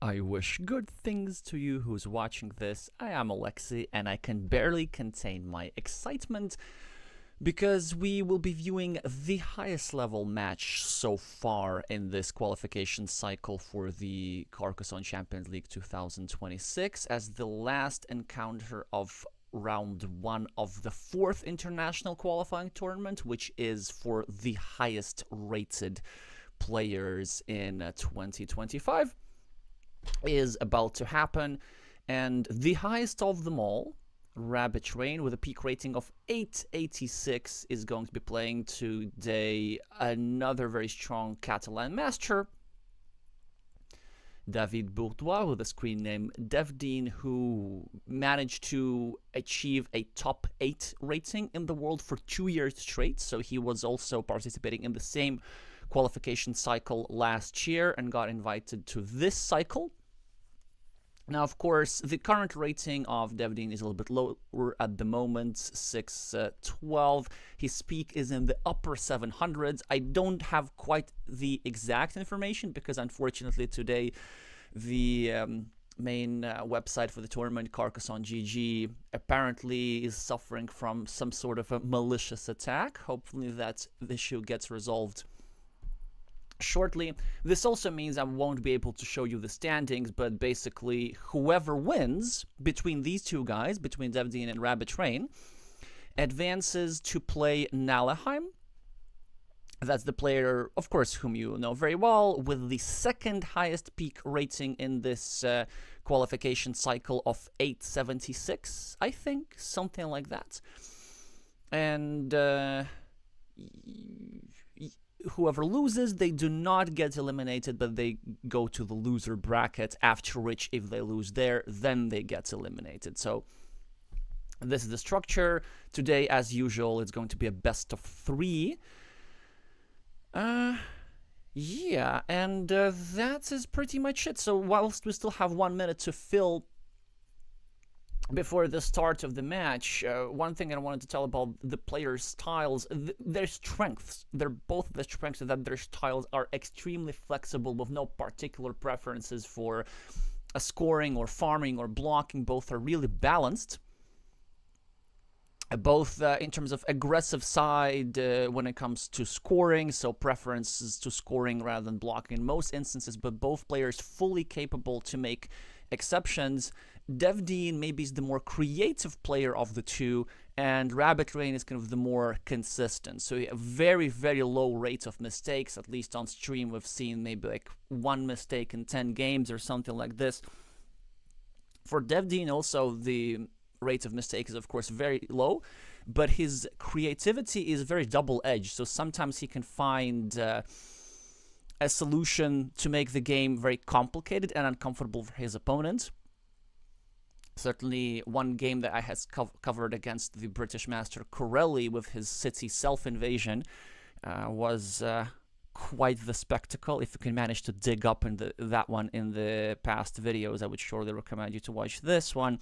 I wish good things to you who's watching this. I am Alexey, and I can barely contain my excitement because we will be viewing the highest level match so far in this qualification cycle for the Carcassonne Champions League 2026 as the last encounter of round 1 of the Fourth International Qualifying Tournament, which is for the highest rated players in 2025. Is about to happen, and the highest of them all, RabbitRain, with a peak rating of 886, is going to be playing today another very strong Catalan master, Bourdois, with a screen name defdean, who managed to achieve a top 8 rating in the world for 2 years straight. So he was also participating in the same qualification cycle last year and got invited to this cycle. Now, of course, the current rating of defdean is a little bit lower at the moment, 612. His peak is in the upper 700s. I don't have quite the exact information because, unfortunately, today the main website for the tournament, Carcassonne GG, apparently is suffering from some sort of a malicious attack. Hopefully that issue gets resolved shortly. This also means I won't be able to show you the standings, but basically whoever wins between these two guys, between defdean and RabbitRain, advances to play Nalleheim. That's the player, of course, whom you know very well, with the second highest peak rating in this qualification cycle of 876, I think, something like that. And whoever loses, they do not get eliminated, but they go to the loser bracket, after which, if they lose there, then they get eliminated. So this is the structure. Today, as usual, it's going to be a best of 3. Yeah, and that is pretty much it. So whilst we still have 1 minute to fill before the start of the match, one thing I wanted to tell about the players' styles, their strengths. They're both the strengths that their styles are extremely flexible with no particular preferences for scoring or farming or blocking. Both are really balanced. Both in terms of aggressive side when it comes to scoring, so preferences to scoring rather than blocking in most instances, but both players fully capable to make exceptions. defdean maybe is the more creative player of the two, and RabbitRain is kind of the more consistent. So a very, very low rate of mistakes, at least on stream. We've seen maybe like 1 mistake in 10 games or something like this. For defdean also, the rate of mistakes is of course very low, but his creativity is very double-edged. So sometimes he can find a solution to make the game very complicated and uncomfortable for his opponent. Certainly one game that I has covered against the British master Corelli with his city self-invasion was quite the spectacle. If you can manage to dig up in that one in the past videos, I would surely recommend you to watch this one.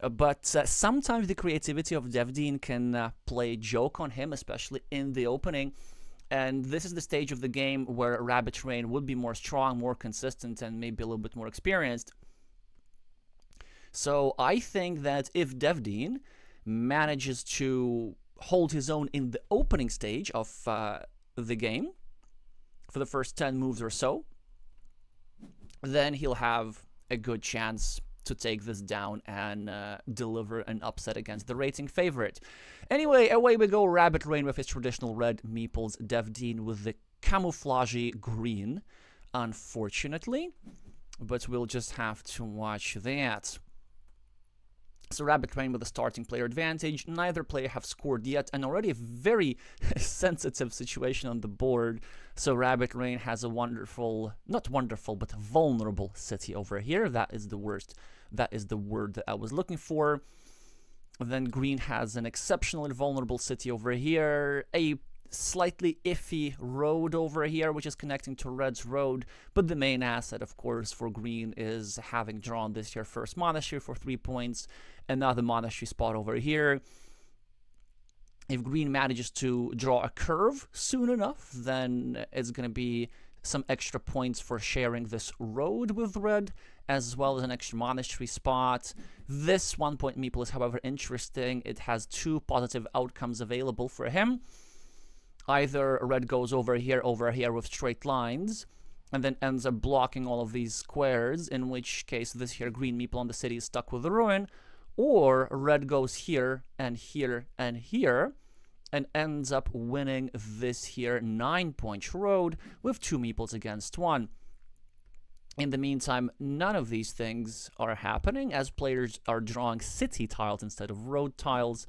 But sometimes the creativity of defdean can play a joke on him, especially in the opening. And this is the stage of the game where RabbitRain would be more strong, more consistent, and maybe a little bit more experienced. So I think that if defdean manages to hold his own in the opening stage of the game, for the first 10 moves or so, then he'll have a good chance to take this down and deliver an upset against the rating favorite. Anyway, away we go. RabbitRain with his traditional red meeples, defdean with the camouflagey green, unfortunately. But we'll just have to watch that. So RabbitRain with a starting player advantage. Neither player have scored yet, and already a very sensitive situation on the board. So RabbitRain has a wonderful, not wonderful, but vulnerable city over here. That is the worst. That is the word that I was looking for. Then green has an exceptionally vulnerable city over here. A slightly iffy road over here, which is connecting to red's road. But the main asset, of course, for green is having drawn this year first monastery for 3 points. Another monastery spot over here. If green manages to draw a curve soon enough, then it's going to be some extra points for sharing this road with red, as well as an extra monastery spot. This 1-point meeple is, however, interesting. It has 2 positive outcomes available for him. Either red goes over here with straight lines, and then ends up blocking all of these squares, in which case this here green meeple on the city is stuck with the ruin, or red goes here and here and here, and ends up winning this here 9-point road with 2 meeples against 1. In the meantime, none of these things are happening, as players are drawing city tiles instead of road tiles.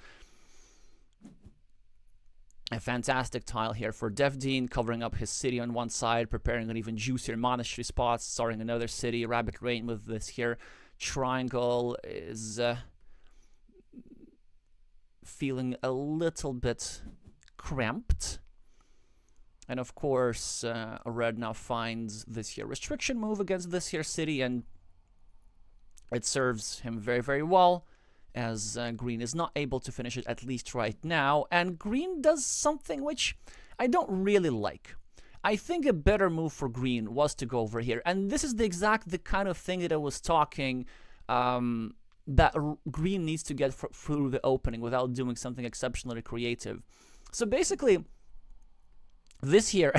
A fantastic tile here for defdean, covering up his city on one side, preparing an even juicier monastery spot, starting another city. RabbitRain with this here triangle is feeling a little bit cramped. And of course, red now finds this here restriction move against this here city, and it serves him very, very well, as green is not able to finish it, at least right now. And green does something which I don't really like. I think a better move for green was to go over here. And this is the kind of thing that I was talking that green needs to get through the opening without doing something exceptionally creative. So basically, this here...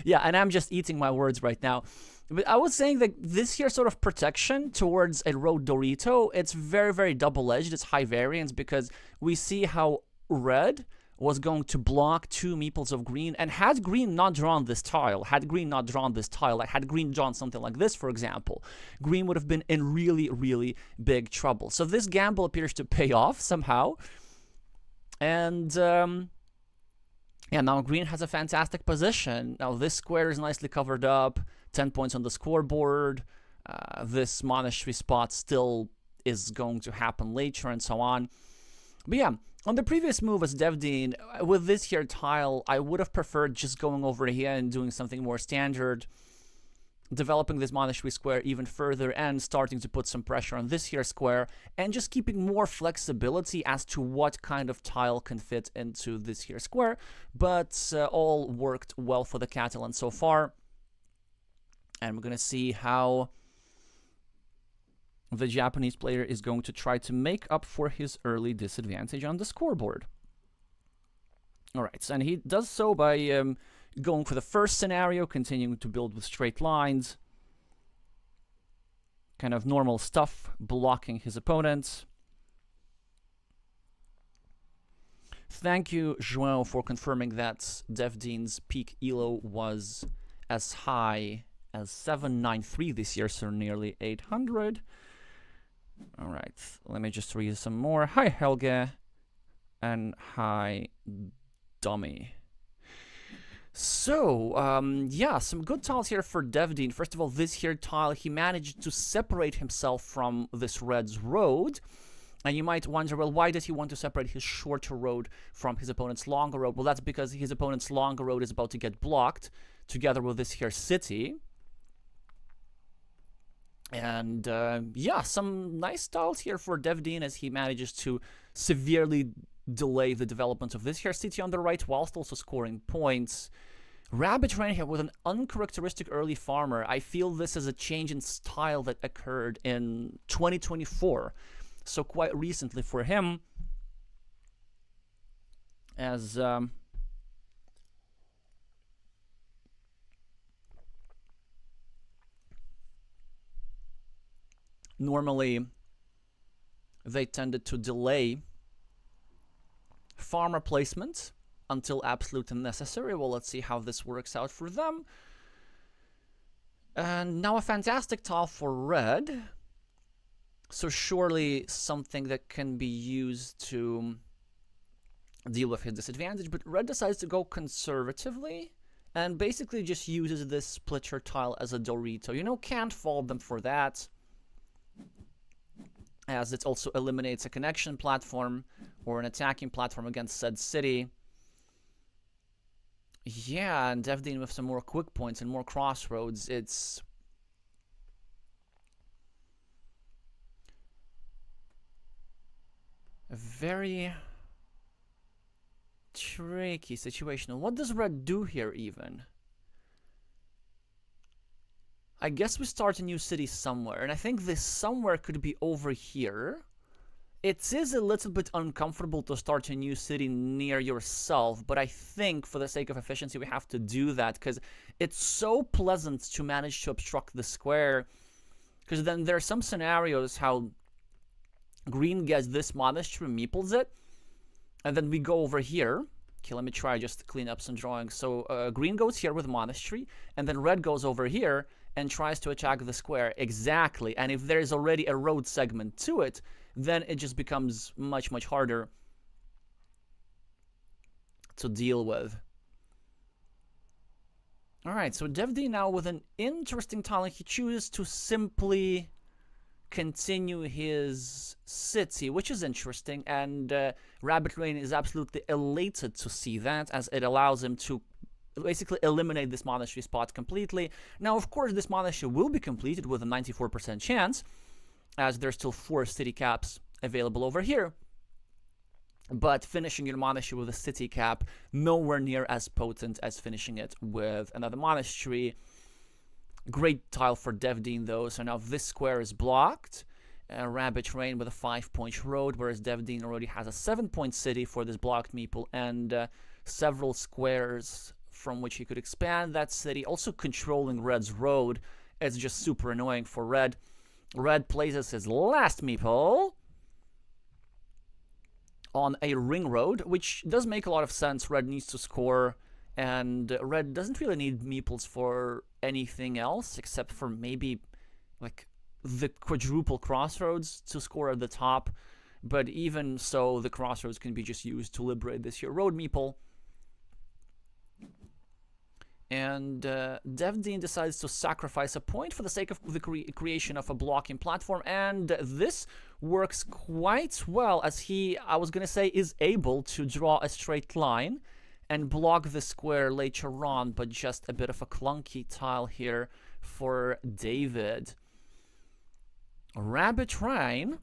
yeah, and I'm just eating my words right now. But I was saying that this here sort of protection towards a road Dorito, it's very, very double-edged. It's high variance, because we see how red was going to block 2 meeples of green. And had green not drawn this tile, had green drawn something like this, for example, green would have been in really, really big trouble. So this gamble appears to pay off somehow. And yeah, now green has a fantastic position. Now this square is nicely covered up. 10 points on the scoreboard. This monastery spot still is going to happen later, and so on. But yeah, on the previous move as defdean, with this here tile, I would have preferred just going over here and doing something more standard, developing this monastery square even further, and starting to put some pressure on this here square, and just keeping more flexibility as to what kind of tile can fit into this here square. But all worked well for the Catalan so far. And we're going to see how the Japanese player is going to try to make up for his early disadvantage on the scoreboard. All right, so, and he does so by going for the first scenario, continuing to build with straight lines. Kind of normal stuff, blocking his opponents. Thank you, João, for confirming that defdean's peak elo was as high as 793 this year, so nearly 800. All right, let me just read some more. Hi, Helge, and hi, Dummy. So, yeah, some good tiles here for defdean. First of all, this here tile, he managed to separate himself from this red's road. And you might wonder, well, why does he want to separate his shorter road from his opponent's longer road? Well, that's because his opponent's longer road is about to get blocked together with this here city. And yeah, some nice tiles here for defdean, as he manages to severely delay the development of this here city on the right, whilst also scoring points. RabbitRain here with an uncharacteristic early farmer. I feel this is a change in style that occurred in 2024, so quite recently for him, as normally they tended to delay farmer placement until absolute and necessary. Well, let's see how this works out for them. And now a fantastic tile for red. So surely something that can be used to deal with his disadvantage, but red decides to go conservatively and basically just uses this splitter tile as a Dorito. You know, can't fault them for that, as it also eliminates a connection platform or an attacking platform against said city. Yeah, and defdean with some more quick points and more crossroads. It's a very tricky situation. What does red do here even? I guess we start a new city somewhere, and I think this somewhere could be over here. It is a little bit uncomfortable to start a new city near yourself, but I think for the sake of efficiency we have to do that, because it's so pleasant to manage to obstruct the square, because then there are some scenarios how green gets this monastery, meeples it, and then we go over here. Okay, let me try just to clean up some drawings. So green goes here with monastery, and then red goes over here and tries to attack the square. Exactly. And if there's already a road segment to it, then it just becomes much, much harder to deal with. Alright, so defdean now with an interesting talent. He chooses to simply continue his city, which is interesting, and RabbitRain is absolutely elated to see that, as it allows him to basically eliminate this monastery spot completely. Now, of course, this monastery will be completed with a 94% chance, as there's still 4 city caps available over here. But finishing your monastery with a city cap, nowhere near as potent as finishing it with another monastery. Great tile for defdean, though. So now this square is blocked. RabbitRain with a 5-point road, whereas defdean already has a 7-point city for this blocked meeple, and several squares from which he could expand that city. Also controlling red's road. It's just super annoying for red. Red places his last meeple on a ring road, which does make a lot of sense. Red needs to score, and red doesn't really need meeples for anything else except for maybe like the quadruple crossroads to score at the top. But even so, the crossroads can be just used to liberate this here road meeple. And defdean decides to sacrifice a point for the sake of the creation of a blocking platform, and this works quite well, as he, I was going to say, is able to draw a straight line and block the square later on, but just a bit of a clunky tile here for David. RabbitRain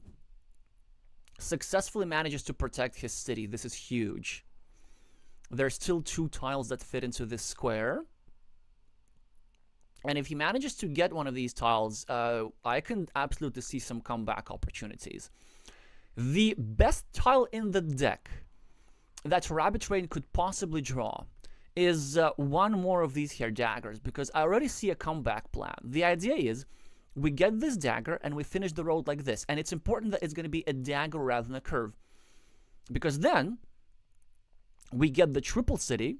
successfully manages to protect his city. This is huge. There's still 2 tiles that fit into this square. And if he manages to get one of these tiles, I can absolutely see some comeback opportunities. The best tile in the deck that RabbitRain could possibly draw is one more of these here daggers, because I already see a comeback plan. The idea is we get this dagger and we finish the road like this. And it's important that it's going to be a dagger rather than a curve, because then we get the triple city,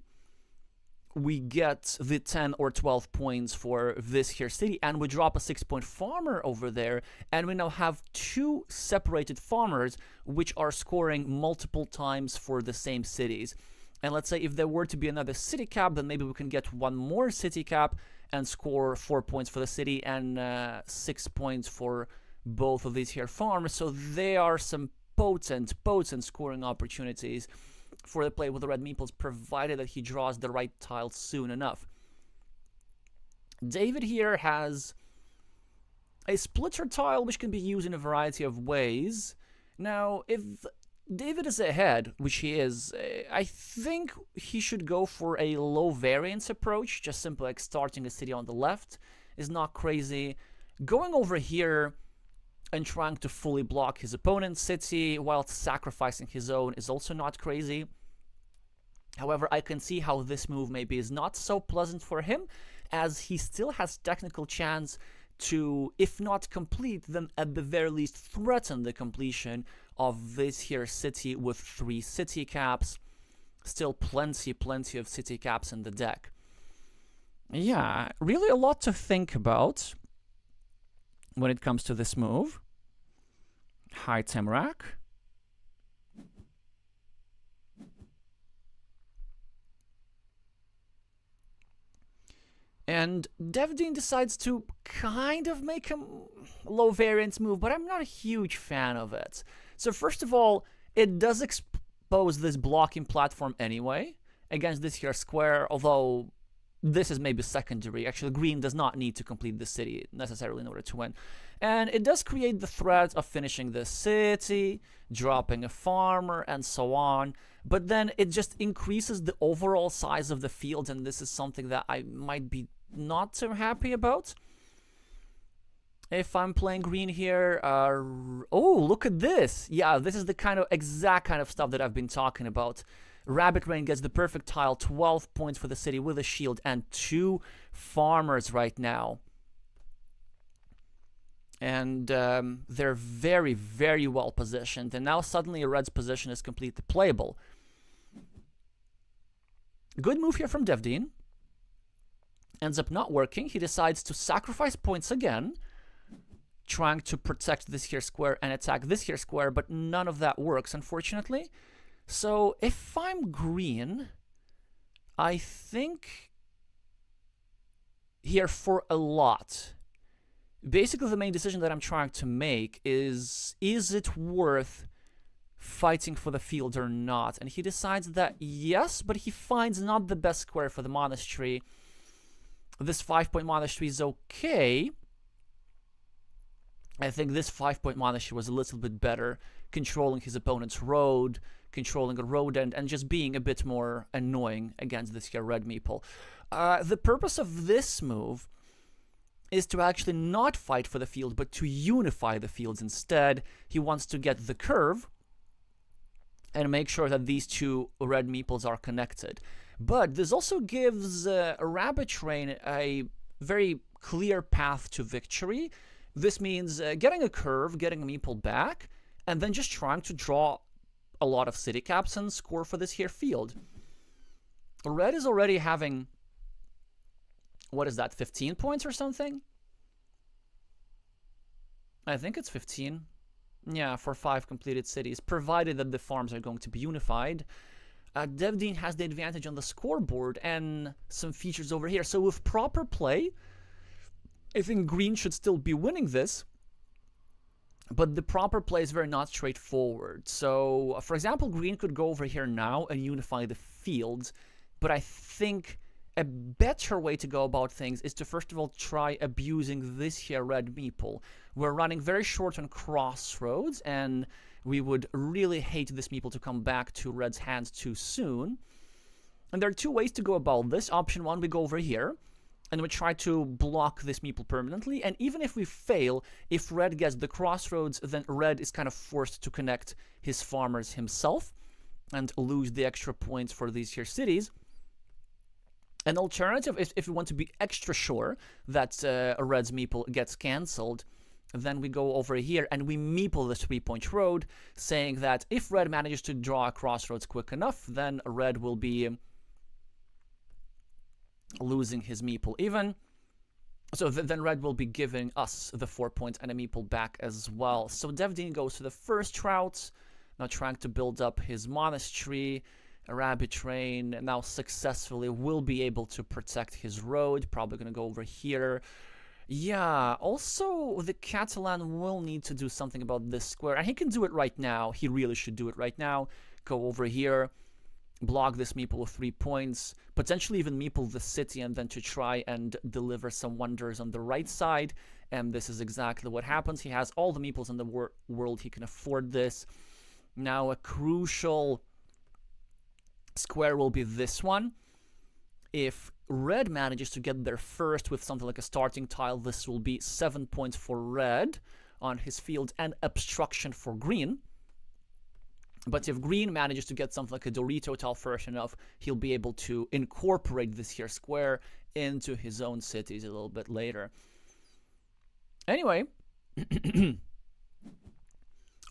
we get the 10 or 12 points for this here city, and we drop a 6-point farmer over there, and we now have 2 separated farmers which are scoring multiple times for the same cities. And let's say if there were to be another city cap, then maybe we can get 1 more city cap and score 4 points for the city and 6 points for both of these here farmers. So there are some potent scoring opportunities for the play with the red meeples, provided that he draws the right tile soon enough. David here has a splitter tile which can be used in a variety of ways. Now, if David is ahead, which he is, I think he should go for a low variance approach. Just simply like starting a city on the left is not crazy. Going over here and trying to fully block his opponent's city while sacrificing his own is also not crazy. However, I can see how this move maybe is not so pleasant for him, as he still has technical chance to, if not complete, then at the very least threaten the completion of this here city with 3 city caps. Still plenty of city caps in the deck. Yeah, really a lot to think about when it comes to this move. High Tamarack. And defdean decides to kind of make a low variance move, but I'm not a huge fan of it. So first of all, it does expose this blocking platform anyway against this here square, although this is maybe secondary. Actually, green does not need to complete the city necessarily in order to win. And it does create the threat of finishing the city, dropping a farmer, and so on. But then it just increases the overall size of the field, and this is something that I might be not so happy about. If I'm playing green here, oh, look at this. Yeah, this is the exact kind of stuff that I've been talking about. RabbitRain gets the perfect tile, 12 points for the city with a shield and 2 farmers right now. And they're very, very well positioned. And now suddenly Red's position is completely playable. Good move here from defdean. Ends up not working. He decides to sacrifice points again, trying to protect this here square and attack this here square, but none of that works, unfortunately. So if I'm green, I think here for a lot. Basically, the main decision that I'm trying to make is it worth fighting for the field or not? And he decides that yes, but he finds not the best square for the monastery. This 5-point monastery is okay. I think this 5-point monastery was a little bit better, controlling his opponent's road, controlling a road end, and just being a bit more annoying against this here red meeple. The purpose of this move is to actually not fight for the field, but to unify the fields instead. He wants to get the curve and make sure that these 2 red meeples are connected. But this also gives RabbitRain a very clear path to victory. This means getting a curve, getting a meeple back, and then just trying to draw a lot of city caps and score for this here field. Red is already having, what is that, 15 points or something? I think it's 15. Yeah, for 5 completed cities, provided that the farms are going to be unified. defdean has the advantage on the scoreboard and some features over here. So with proper play, I think green should still be winning this. But the proper play is very not straightforward. So, for example, green could go over here now and unify the fields. But I think a better way to go about things is to first of all try abusing this here red meeple. We're running very short on crossroads, and we would really hate this meeple to come back to red's hands too soon. And there are 2 ways to go about this. Option 1, we go over here, and we try to block this meeple permanently. And even if we fail, if red gets the crossroads, then red is kind of forced to connect his farmers himself and lose the extra points for these here cities. An alternative, if we want to be extra sure that a red's meeple gets cancelled, then we go over here and we meeple the 3-point road, saying that if red manages to draw a crossroads quick enough, then red will be losing his meeple even. So then red will be giving us the 4 points and a meeple back as well. So defdean goes to the first route, now trying to build up his monastery. RabbitRain now successfully will be able to protect his road. Probably going to go over here. Yeah, also the Catalan will need to do something about this square. And he can do it right now. He really should do it right now. Go over here, block this meeple with 3 points, potentially even meeple the city, and then to try and deliver some wonders on the right side. And this is exactly what happens. He has all the meeples in the world. He can afford this. Now a crucial square will be this one. If red manages to get there first with something like a starting tile, this will be 7 points for red on his field and obstruction for green. But if green manages to get something like a Dorito tile first enough, he'll be able to incorporate this here square into his own cities a little bit later. Anyway,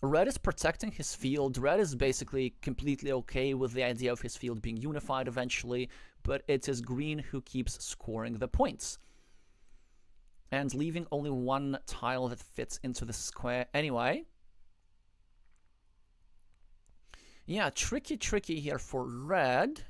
red is protecting his field. Red is basically completely okay with the idea of his field being unified eventually, but it is green who keeps scoring the points. And leaving only 1 tile that fits into the square anyway. Yeah, tricky here for red.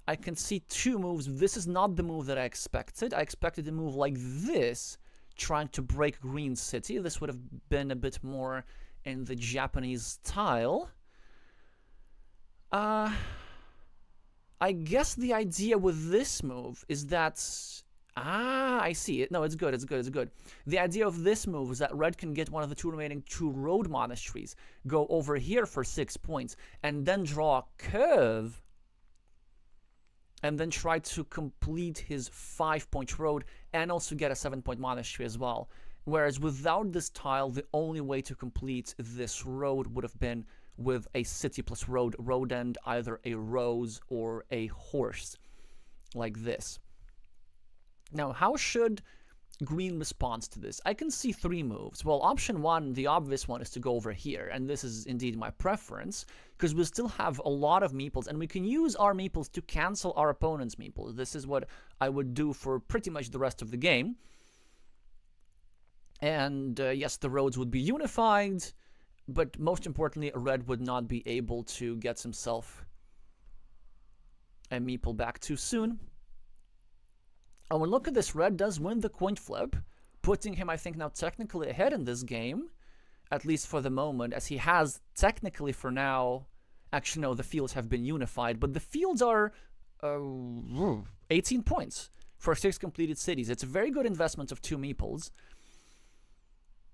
I can see 2 moves. This is not the move that I expected. I expected a move like this, trying to break green city. This would have been a bit more in the Japanese style. I guess the idea with this move is that... I see it. No, it's good. The idea of this move is that red can get one of the 2 remaining 2 road monasteries, go over here for 6 points, and then draw a curve, and then try to complete his 5-point road, and also get a 7-point monastery as well. Whereas without this tile, the only way to complete this road would have been with a city plus road end, either a rose or a horse, like this. Now, how should green respond to this? I can see three moves. Well, option one, the obvious one, is to go over here, and this is indeed my preference, because we still have a lot of meeples, and we can use our meeples to cancel our opponent's meeples. This is what I would do for pretty much the rest of the game. And yes, the roads would be unified, but most importantly, red would not be able to get himself a meeple back too soon. Oh, and look at this, red does win the coin flip, putting him, I think, now technically ahead in this game, at least for the moment, as he has technically for now, actually no, the fields have been unified, but the fields are 18 points for 6 completed cities. It's a very good investment of 2 meeples.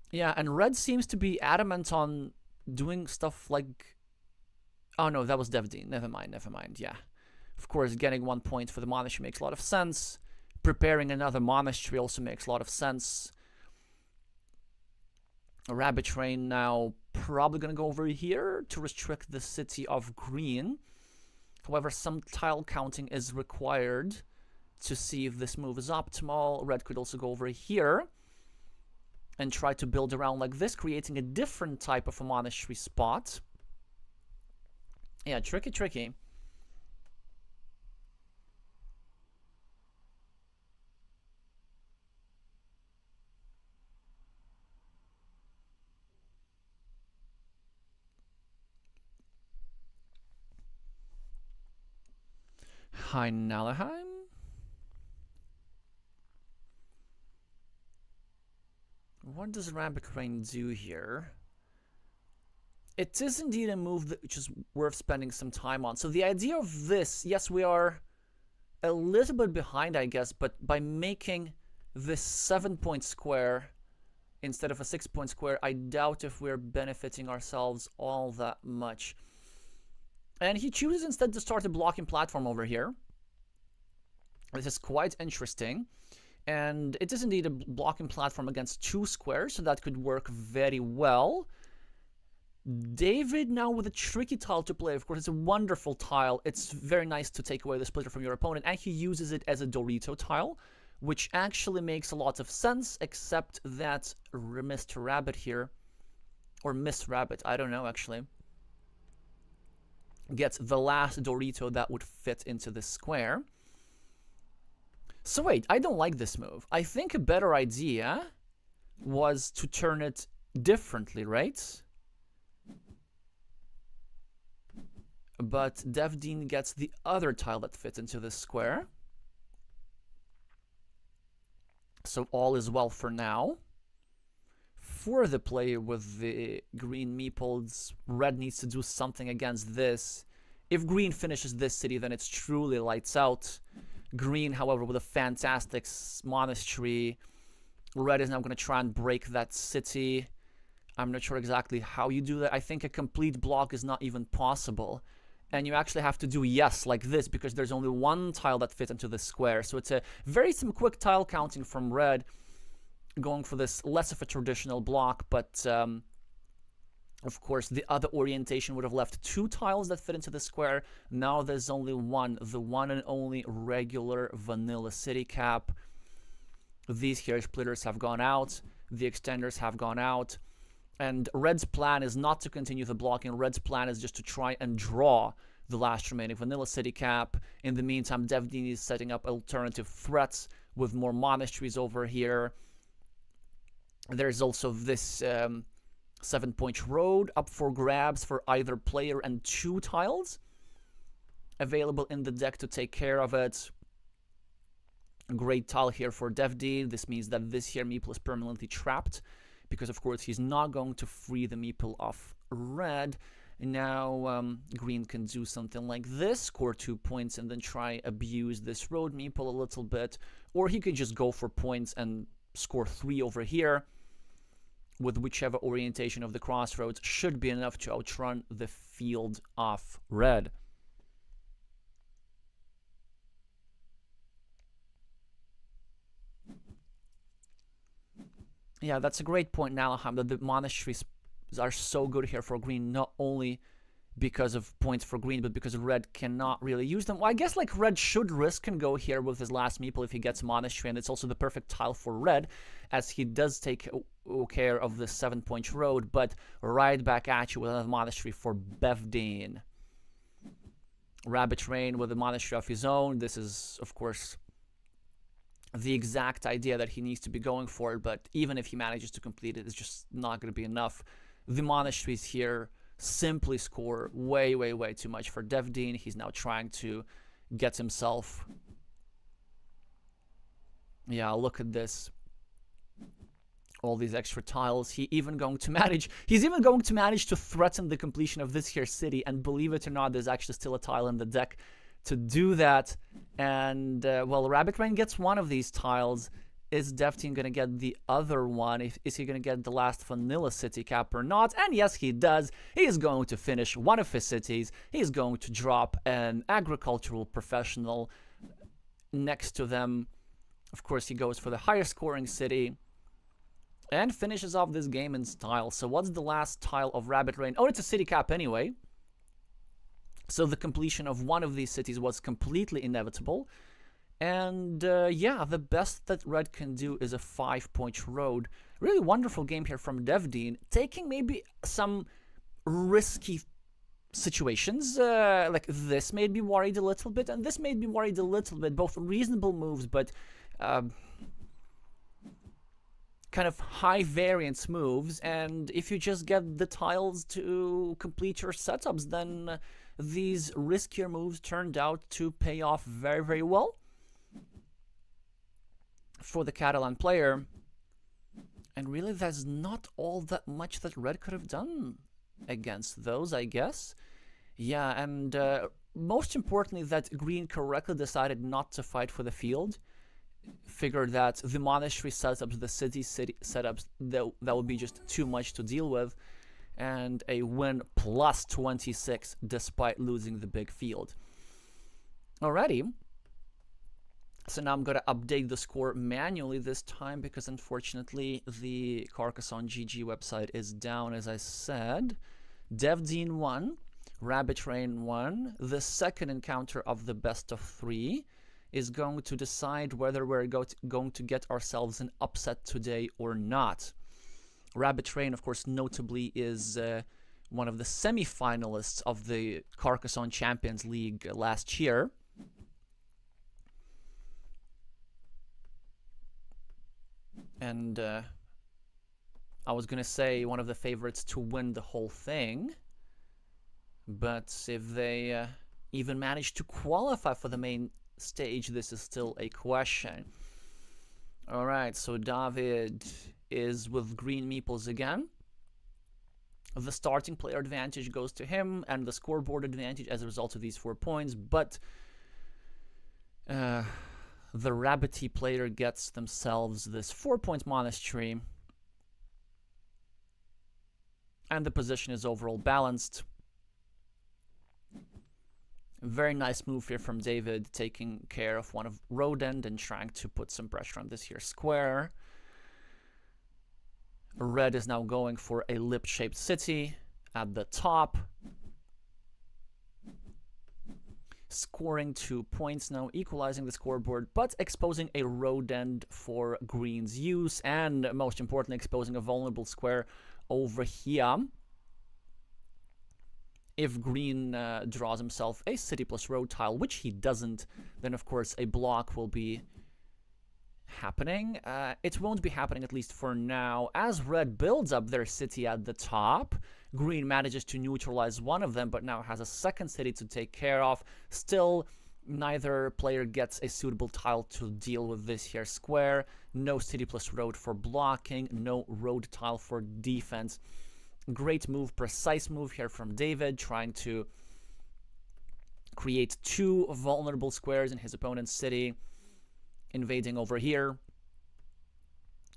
Yeah, and red seems to be adamant on doing stuff like... Oh no, that was defdean. Never mind, yeah. Of course, getting 1 point for the monastery makes a lot of sense. Preparing another monastery also makes a lot of sense. RabbitRain now probably going to go over here to restrict the city of green. However, some tile counting is required to see if this move is optimal. Red could also go over here and try to build around like this, creating a different type of a monastery spot. Yeah, tricky. Hi, Nalaheim. What does RabbitRain do here? It is indeed a move that which is worth spending some time on. So the idea of this, yes, we are a little bit behind, I guess, but by making this 7-point square instead of a 6-point square, I doubt if we're benefiting ourselves all that much. And he chooses instead to start a blocking platform over here. This is quite interesting. And it is indeed a blocking platform against 2 squares, so that could work very well. David now with a tricky tile to play. Of course, it's a wonderful tile. It's very nice to take away the splitter from your opponent, and he uses it as a Dorito tile, which actually makes a lot of sense, except that Mr. Rabbit here, or Miss Rabbit, I don't know actually, gets the last Dorito that would fit into this square. So wait, I don't like this move. I think a better idea was to turn it differently, right? But defdean gets the other tile that fits into this square. So all is well for now. For the player with the green meeples, red needs to do something against this. If green finishes this city, then it's truly lights out. Green, however, with a fantastic monastery. Red is now going to try and break that city. I'm not sure exactly how you do that. I think a complete block is not even possible. And you actually have to do yes like this, because there's only 1 tile that fits into this square. So it's a some quick tile counting from red, going for this less of a traditional block, but of course the other orientation would have left 2 tiles that fit into the square. Now there's only 1, the one and only regular vanilla city cap. These here splitters have gone out, the extenders have gone out, and red's plan is not to continue the blocking. Red's plan is just to try and draw the last remaining vanilla city cap. In the meantime, defdean is setting up alternative threats with more monasteries over here. There's also this 7-point road up for grabs for either player, and 2 tiles available in the deck to take care of it. A great tile here for defdean. This means that this here meeple is permanently trapped, because of course he's not going to free the meeple off red. And now green can do something like this, score 2 points, and then try abuse this road meeple a little bit. Or he could just go for points and score 3 over here, with whichever orientation of the crossroads should be enough to outrun the field of red. Yeah, that's a great point, Nalaham, that the monasteries are so good here for green, not only because of points for green, but because red cannot really use them. Well, I guess like red should risk and go here with his last meeple if he gets monastery, and it's also the perfect tile for red, as he does take care of the 7-point road, but right back at you with another monastery for defdean. RabbitRain with a monastery of his own. This is, of course, the exact idea that he needs to be going for, but even if he manages to complete it, it's just not going to be enough. The monasteries here simply score way, way, way too much for defdean. He's now trying to get himself... Yeah, look at this. All these extra tiles. He's even going to manage to threaten the completion of this here city, and believe it or not, there's actually still a tile in the deck to do that. And well, RabbitRain gets one of these tiles. Is defdean going to get the other one? Is he going to get the last vanilla city cap or not? And yes, he does. He is going to finish one of his cities. He's going to drop an agricultural professional next to them. Of course, he goes for the higher scoring city and finishes off this game in style. So what's the last tile of RabbitRain? Oh, it's a city cap anyway. So the completion of one of these cities was completely inevitable. And yeah, the best that red can do is a 5-point road. Really wonderful game here from defdean, taking maybe some risky situations. Like this made me worried a little bit, and this made me worried a little bit. Both reasonable moves, but kind of high variance moves. And if you just get the tiles to complete your setups, then these riskier moves turned out to pay off very, very well for the Catalan player. And really, there's not all that much that red could have done against those, I guess. Yeah, and most importantly, that green correctly decided not to fight for the field. Figured that the monastery setups, the city setups, that would be just too much to deal with. And a win plus 26 despite losing the big field. Alrighty. So now I'm going to update the score manually this time, because unfortunately the Carcassonne GG website is down, as I said. defdean won, RabbitRain won. The second encounter of the best of 3 is going to decide whether we're going to get ourselves an upset today or not. RabbitRain, of course, notably is one of the semi-finalists of the Carcassonne Champions League last year. And I was going to say one of the favorites to win the whole thing. But if they even manage to qualify for the main stage, this is still a question. Alright, so David is with green meeples again. The starting player advantage goes to him, and the scoreboard advantage as a result of these 4 points. But the rabbity player gets themselves this 4-point monastery, and the position is overall balanced. Very nice move here from David, taking care of one of road end and trying to put some pressure on this here square. Red is now going for a lip-shaped city at the top. Scoring 2 points now, equalizing the scoreboard, but exposing a road end for green's use, and most importantly, exposing a vulnerable square over here. If green draws himself a city plus road tile, which he doesn't, then of course a block will be happening. It won't be happening, at least for now. As red builds up their city at the top, green manages to neutralize one of them, but now has a second city to take care of. Still, neither player gets a suitable tile to deal with this here square. No city plus road for blocking, no road tile for defense. Great move, precise move here from David, trying to create 2 vulnerable squares in his opponent's city. Invading over here,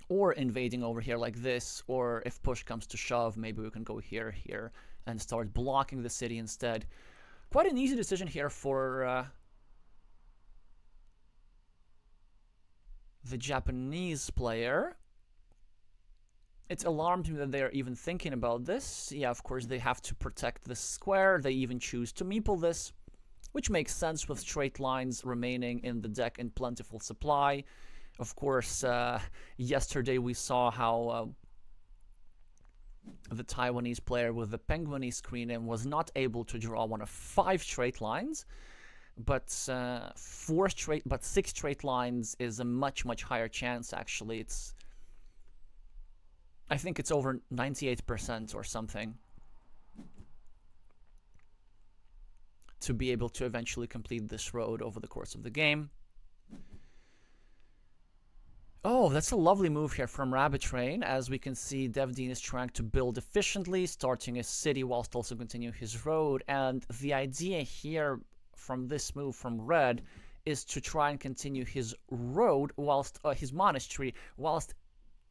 or invading over here like this, or if push comes to shove, maybe we can go here, and start blocking the city instead. Quite an easy decision here for the Japanese player. It alarmed me that they're even thinking about this. Yeah, of course, they have to protect this square. They even choose to meeple this, which makes sense with straight lines remaining in the deck in plentiful supply. Of course, yesterday we saw how the Taiwanese player with the penguiny screen name was not able to draw one of 5 straight lines, but 6 straight lines is a much higher chance. Actually, I think it's over 98% or something to be able to eventually complete this road over the course of the game. Oh, that's a lovely move here from RabbitRain. As we can see, defdean is trying to build efficiently, starting a city whilst also continuing his road. And the idea here from this move from red is to try and continue his road whilst his monastery, whilst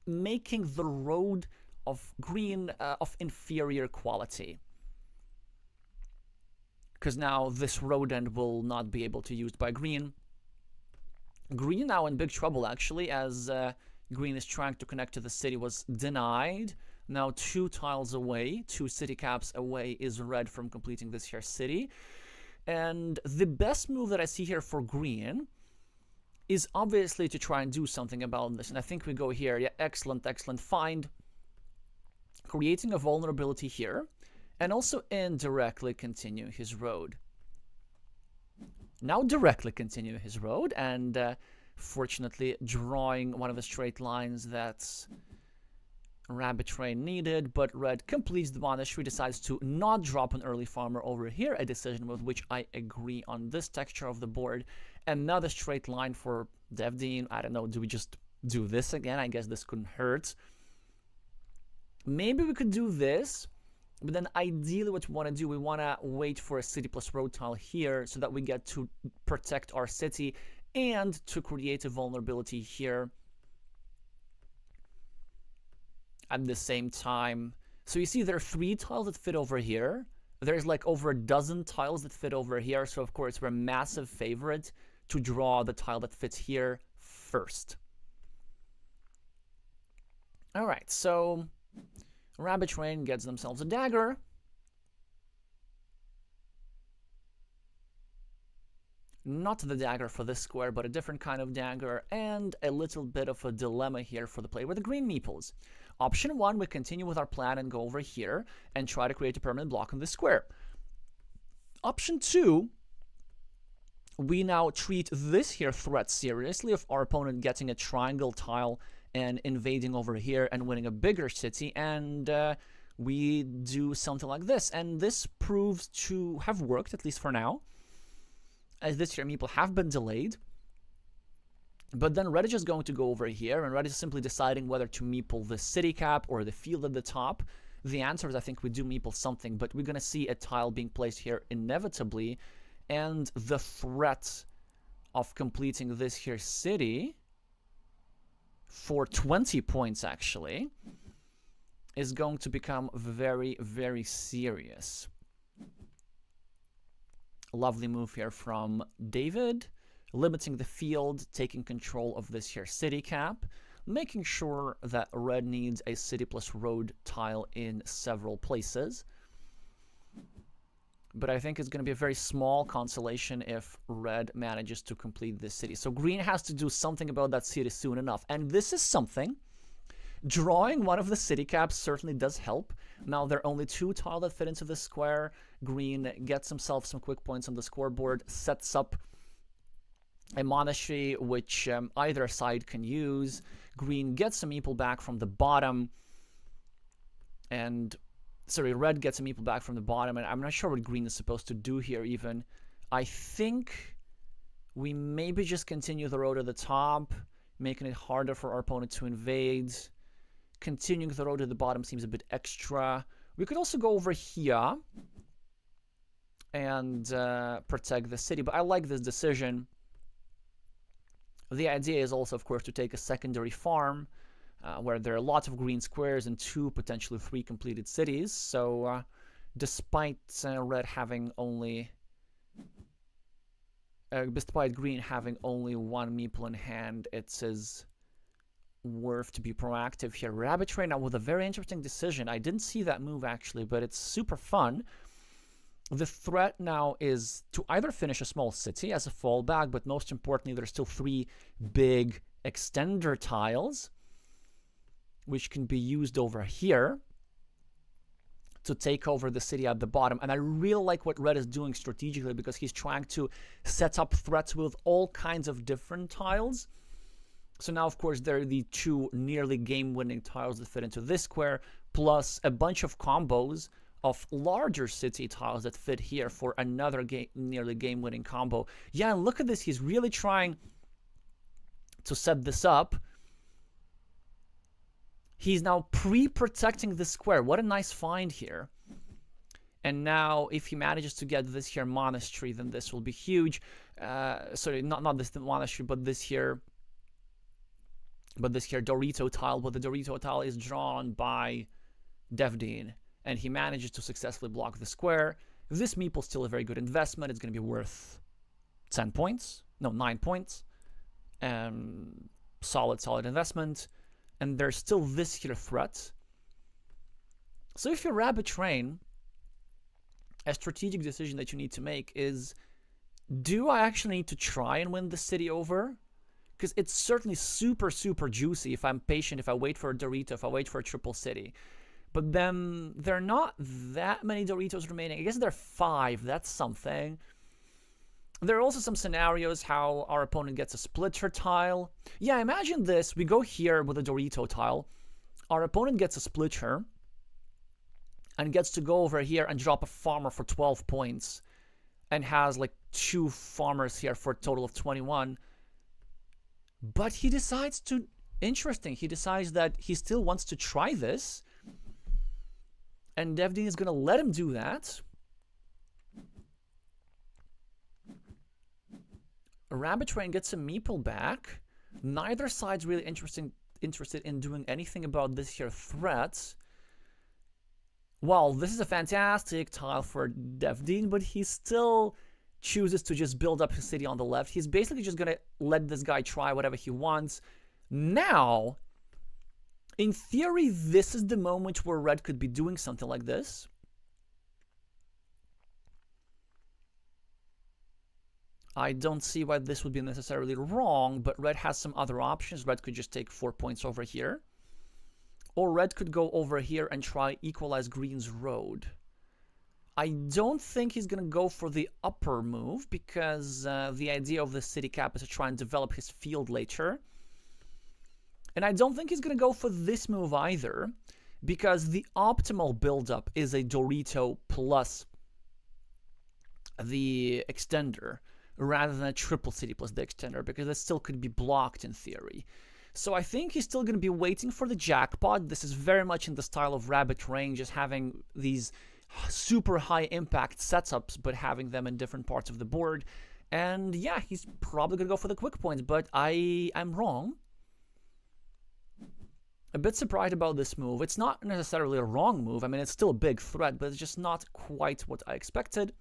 making the road of green of inferior quality. Because now this road end will not be able to be used by green. Green now in big trouble, actually, as green is trying to connect to the city was denied. Now 2 tiles away, 2 city caps away is red from completing this here city. And the best move that I see here for green is obviously to try and do something about this. And I think we go here. Yeah, excellent find. Creating a vulnerability here. And also indirectly continue his road. Now directly continue his road. And fortunately drawing one of the straight lines that RabbitRain needed. But red completes the monastery, decides to not drop an early farmer over here. A decision with which I agree on this texture of the board. Another straight line for defdean. I don't know, do we just do this again? I guess this couldn't hurt. Maybe we could do this, but then ideally what we want to do, we want to wait for a city plus road tile here so that we get to protect our city and to create a vulnerability here at the same time. So you see there are 3 tiles that fit over here. There's like over a dozen tiles that fit over here. So of course we're a massive favorite to draw the tile that fits here first. All right, so RabbitRain gets themselves a dagger. Not the dagger for this square, but a different kind of dagger, and a little bit of a dilemma here for the player with the green meeples. Option 1, we continue with our plan and go over here and try to create a permanent block on this square. Option 2, we now treat this here threat seriously of our opponent getting a triangle tile and invading over here and winning a bigger city, and we do something like this. And this proves to have worked, at least for now, as this here meeple have been delayed. But then red is just going to go over here, and red is simply deciding whether to meeple the city cap or the field at the top. The answer is I think we do meeple something, but we're going to see a tile being placed here inevitably, and the threat of completing this here city for 20 points actually is going to become very serious. Lovely move here from David, limiting the field, taking control of this here city cap, making sure that red needs a city plus road tile in several places. But I think it's going to be a very small consolation if red manages to complete this city. So green has to do something about that city soon enough. And this is something. Drawing one of the city caps certainly does help. Now there are only 2 tiles that fit into the square. Green gets himself some quick points on the scoreboard, sets up a monastery which either side can use. Green gets some meeple back from the bottom, and red gets a meeple back from the bottom, and I'm not sure what green is supposed to do here even. I think we maybe just continue the road at the top, making it harder for our opponent to invade. Continuing the road at the bottom seems a bit extra. We could also go over here and protect the city, but I like this decision. The idea is also, of course, to take a secondary farm where there are lots of green squares and 2, potentially 3 completed cities. So despite red having only, despite green having only 1 meeple in hand, it's his worth to be proactive here. RabbitRain now with a very interesting decision. I didn't see that move actually, but it's super fun. The threat now is to either finish a small city as a fallback, but most importantly, there's still 3 big extender tiles, which can be used over here to take over the city at the bottom. And I really like what Red is doing strategically, because he's trying to set up threats with all kinds of different tiles. So now, of course, there are the 2 nearly game-winning tiles that fit into this square, plus a bunch of combos of larger city tiles that fit here for another nearly game-winning combo. Yeah, and look at this. He's really trying to set this up. He's now pre-protecting the square. What a nice find here. And now, if he manages to get this here monastery, then this will be huge. Sorry, not this monastery, but this here Dorito tile. But the Dorito tile is drawn by defdean, and he manages to successfully block the square. This meeple is still a very good investment. It's going to be worth 10 points. No, 9 points. Solid investment. And there's still this here threat. So if you're RabbitRain, a strategic decision that you need to make is, do I actually need to try and win the city over? Because it's certainly super juicy if I'm patient, if I wait for a Dorito, if I wait for a triple city. But then there are not that many Doritos remaining. I guess there are 5. That's something. There are also some scenarios how our opponent gets a splitter tile. Yeah, imagine this. We go here with a Dorito tile. Our opponent gets a splitter and gets to go over here and drop a farmer for 12 points and has like 2 farmers here for a total of 21. But he decides to... Interesting. He decides that he still wants to try this. And defdean is going to let him do that. RabbitRain gets a meeple back. Neither side's really interested in doing anything about this here threat. Well, this is a fantastic tile for defdean, but he still chooses to just build up his city on the left. He's basically just going to let this guy try whatever he wants. Now, in theory, this is the moment where Red could be doing something like this. I don't see why this would be necessarily wrong, but Red has some other options. Red could just take 4 points over here. Or Red could go over here and try equalize Green's road. I don't think he's going to go for the upper move, because the idea of the city cap is to try and develop his field later. And I don't think he's going to go for this move either, because the optimal buildup is a Dorito plus the extender, rather than a triple city plus the extender, because it still could be blocked in theory. So I think he's still going to be waiting for the jackpot. This is very much in the style of RabbitRain, just having these super high impact setups, but having them in different parts of the board. And yeah, he's probably going to go for the quick points, but I am wrong. A bit surprised about this move. It's not necessarily a wrong move. I mean, it's still a big threat, but it's just not quite what I expected.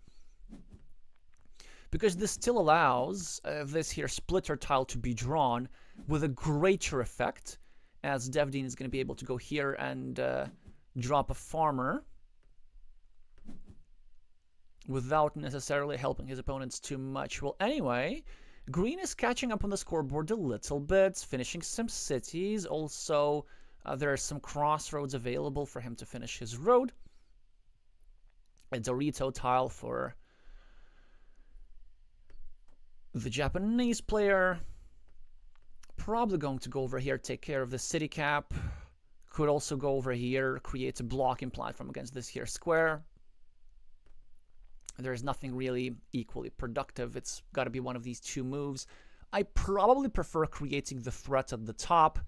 Because this still allows this here splitter tile to be drawn with a greater effect, as defdean is going to be able to go here and drop a farmer without necessarily helping his opponents too much. Well, anyway, Green is catching up on the scoreboard a little bit, finishing some cities. Also, there are some crossroads available for him to finish his road. A Dorito tile for the Japanese player. Probably going to go over here, take care of the city cap. Could also go over here, create a blocking platform against this here square. There's nothing really equally productive. It's got to be one of these 2 moves. I probably prefer creating the threat at the top.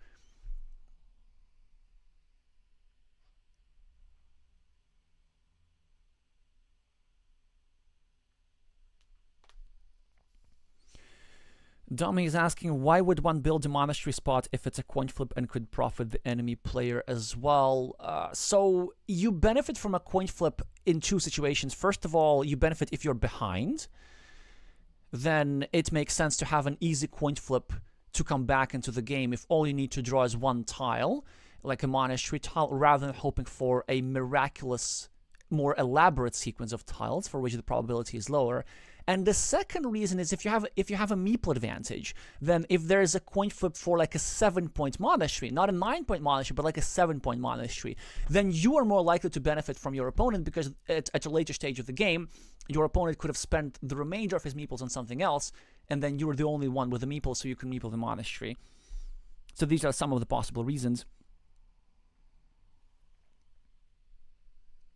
Dummy is asking, why would one build a monastery spot if it's a coin flip and could profit the enemy player as well? So you benefit from a coin flip in 2 situations. First of all, you benefit if you're behind. Then it makes sense to have an easy coin flip to come back into the game if all you need to draw is one tile, like a monastery tile, rather than hoping for a miraculous, more elaborate sequence of tiles for which the probability is lower. And the second reason is if you have a meeple advantage, then if there is a coin flip for like a 7-point monastery, not a 9-point monastery, but like a 7-point monastery, then you are more likely to benefit from your opponent, because at a later stage of the game, your opponent could have spent the remainder of his meeples on something else, and then you were the only one with a meeple, so you can meeple the monastery. So these are some of the possible reasons.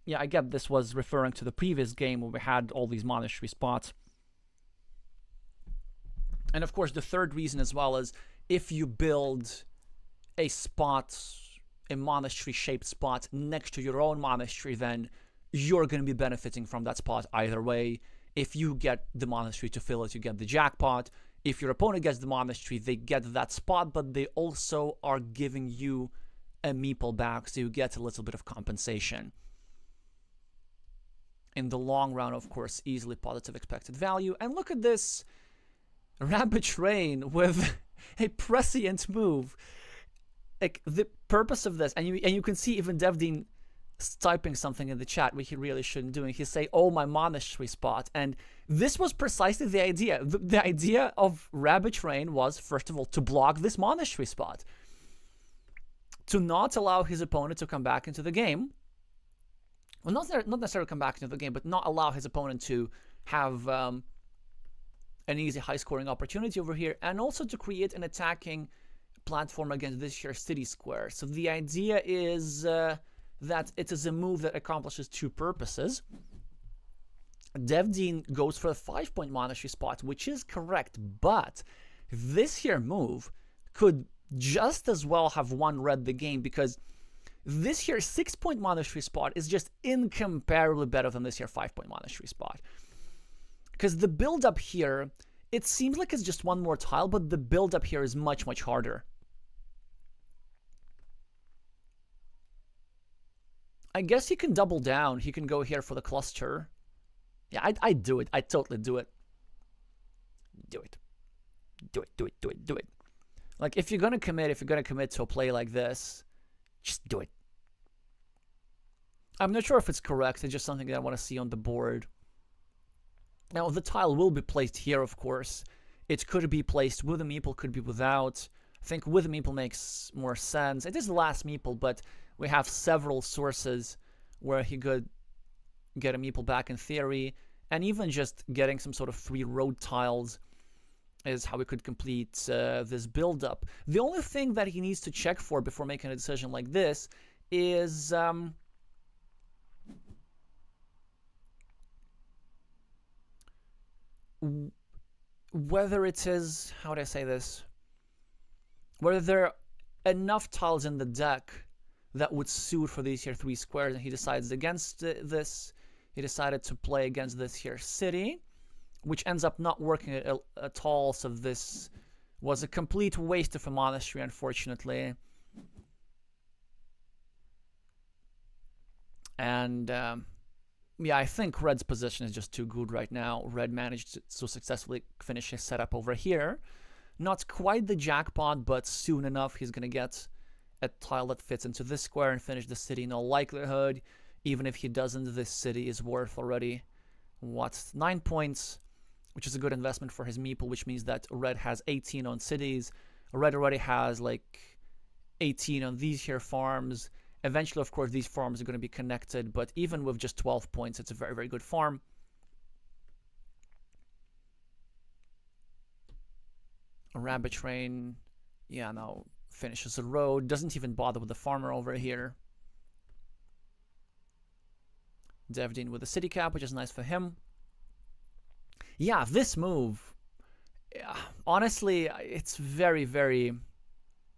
Yeah, I get this was referring to the previous game where we had all these monastery spots. And of course, the third reason as well is if you build a spot, a monastery-shaped spot next to your own monastery, then you're going to be benefiting from that spot either way. If you get the monastery to fill it, you get the jackpot. If your opponent gets the monastery, they get that spot, but they also are giving you a meeple back, so you get a little bit of compensation. In the long run, of course, easily positive expected value. And look at this RabbitRain with a prescient move. Like, the purpose of this, and you can see even defdean typing something in the chat, which he really shouldn't do. He say, "Oh, my monastery spot." And this was precisely the idea. The idea of RabbitRain was, first of all, to block this monastery spot, to not allow his opponent to come back into the game. Well, not necessarily come back into the game, but not allow his opponent to have an easy high-scoring opportunity over here, and also to create an attacking platform against this here city square. So the idea is that it is a move that accomplishes two purposes. defdean goes for a 5-point monastery spot, which is correct, but this here move could just as well have won red the game, because this here 6-point monastery spot is just incomparably better than this here 5-point monastery spot. Because the build-up here, it seems like it's just one more tile, but the build-up here is much, much harder. I guess he can double down. He can go here for the cluster. Yeah, I'd do it. I'd totally do it. Do it. Do it, do it, do it, do it. Like, if you're going to commit to a play like this, just do it. I'm not sure if it's correct. It's just something that I want to see on the board. Now, the tile will be placed here, of course. It could be placed with a meeple, could be without. I think with a meeple makes more sense. It is the last meeple, but we have several sources where he could get a meeple back in theory. And even just getting some sort of 3 road tiles is how we could complete this build-up. The only thing that he needs to check for before making a decision like this is whether it is, how would I say this, whether there are enough tiles in the deck that would suit for these here 3 squares, and he decides against this. He decided to play against this here city, which ends up not working at all, so this was a complete waste of a monastery, unfortunately. And yeah, I think Red's position is just too good right now. Red managed to successfully finish his setup over here. Not quite the jackpot, but soon enough he's going to get a tile that fits into this square and finish the city in all likelihood. Even if he doesn't, this city is worth already, what, 9 points, which is a good investment for his meeple, which means that Red has 18 on cities. Red already has like 18 on these here farms. Eventually, of course, these farms are going to be connected, but even with just 12 points, it's a very, very good farm. RabbitRain, yeah, now finishes the road, doesn't even bother with the farmer over here. defdean with the city cap, which is nice for him. Yeah, this move, yeah, honestly, it's very, very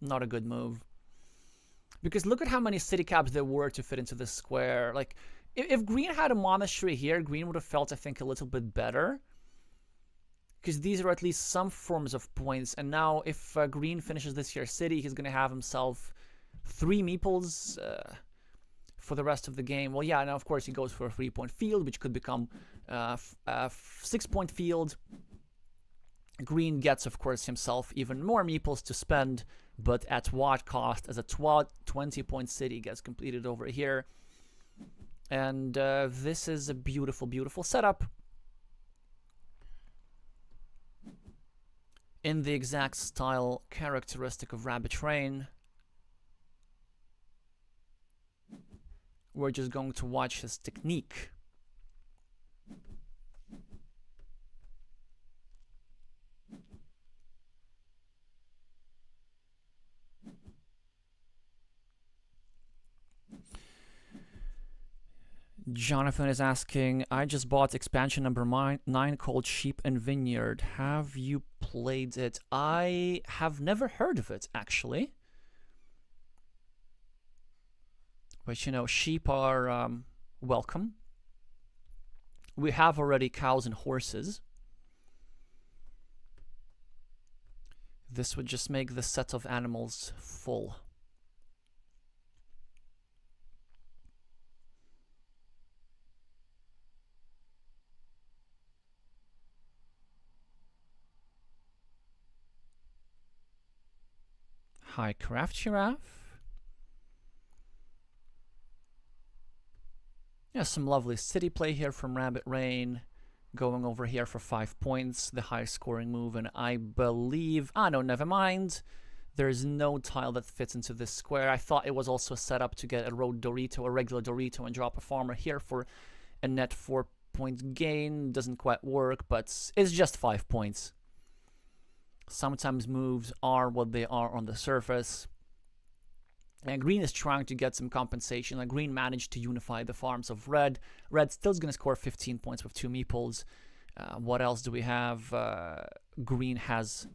not a good move. Because look at how many city caps there were to fit into this square. Like, if green had a monastery here, green would have felt, I think, a little bit better. Because these are at least some forms of points. And now, if green finishes this here city, he's going to have himself 3 meeples for the rest of the game. Well, yeah, now, of course, he goes for a 3-point field, which could become a 6-point field. Green gets, of course, himself even more meeples to spend, but at what cost? As a 20-point city gets completed over here. And this is a beautiful, beautiful setup. In the exact style characteristic of RabbitRain. We're just going to watch his technique. Jonathan is asking, I just bought expansion number 9 called Sheep and Vineyard. Have you played it? I have never heard of it, actually. But, you know, sheep are welcome. We have already cows and horses. This would just make the set of animals full. Hi, Craft Giraffe. Yeah, some lovely city play here from RabbitRain. Going over here for 5 points, the highest scoring move, and I believe... Ah, no, never mind. There's no tile that fits into this square. I thought it was also set up to get a road Dorito, a regular Dorito, and drop a farmer here for a net 4-point gain. Doesn't quite work, but it's just 5 points. Sometimes moves are what they are on the surface. And green is trying to get some compensation. Like green managed to unify the farms of red. Red still's going to score 15 points with 2 meeples. What else do we have? Green has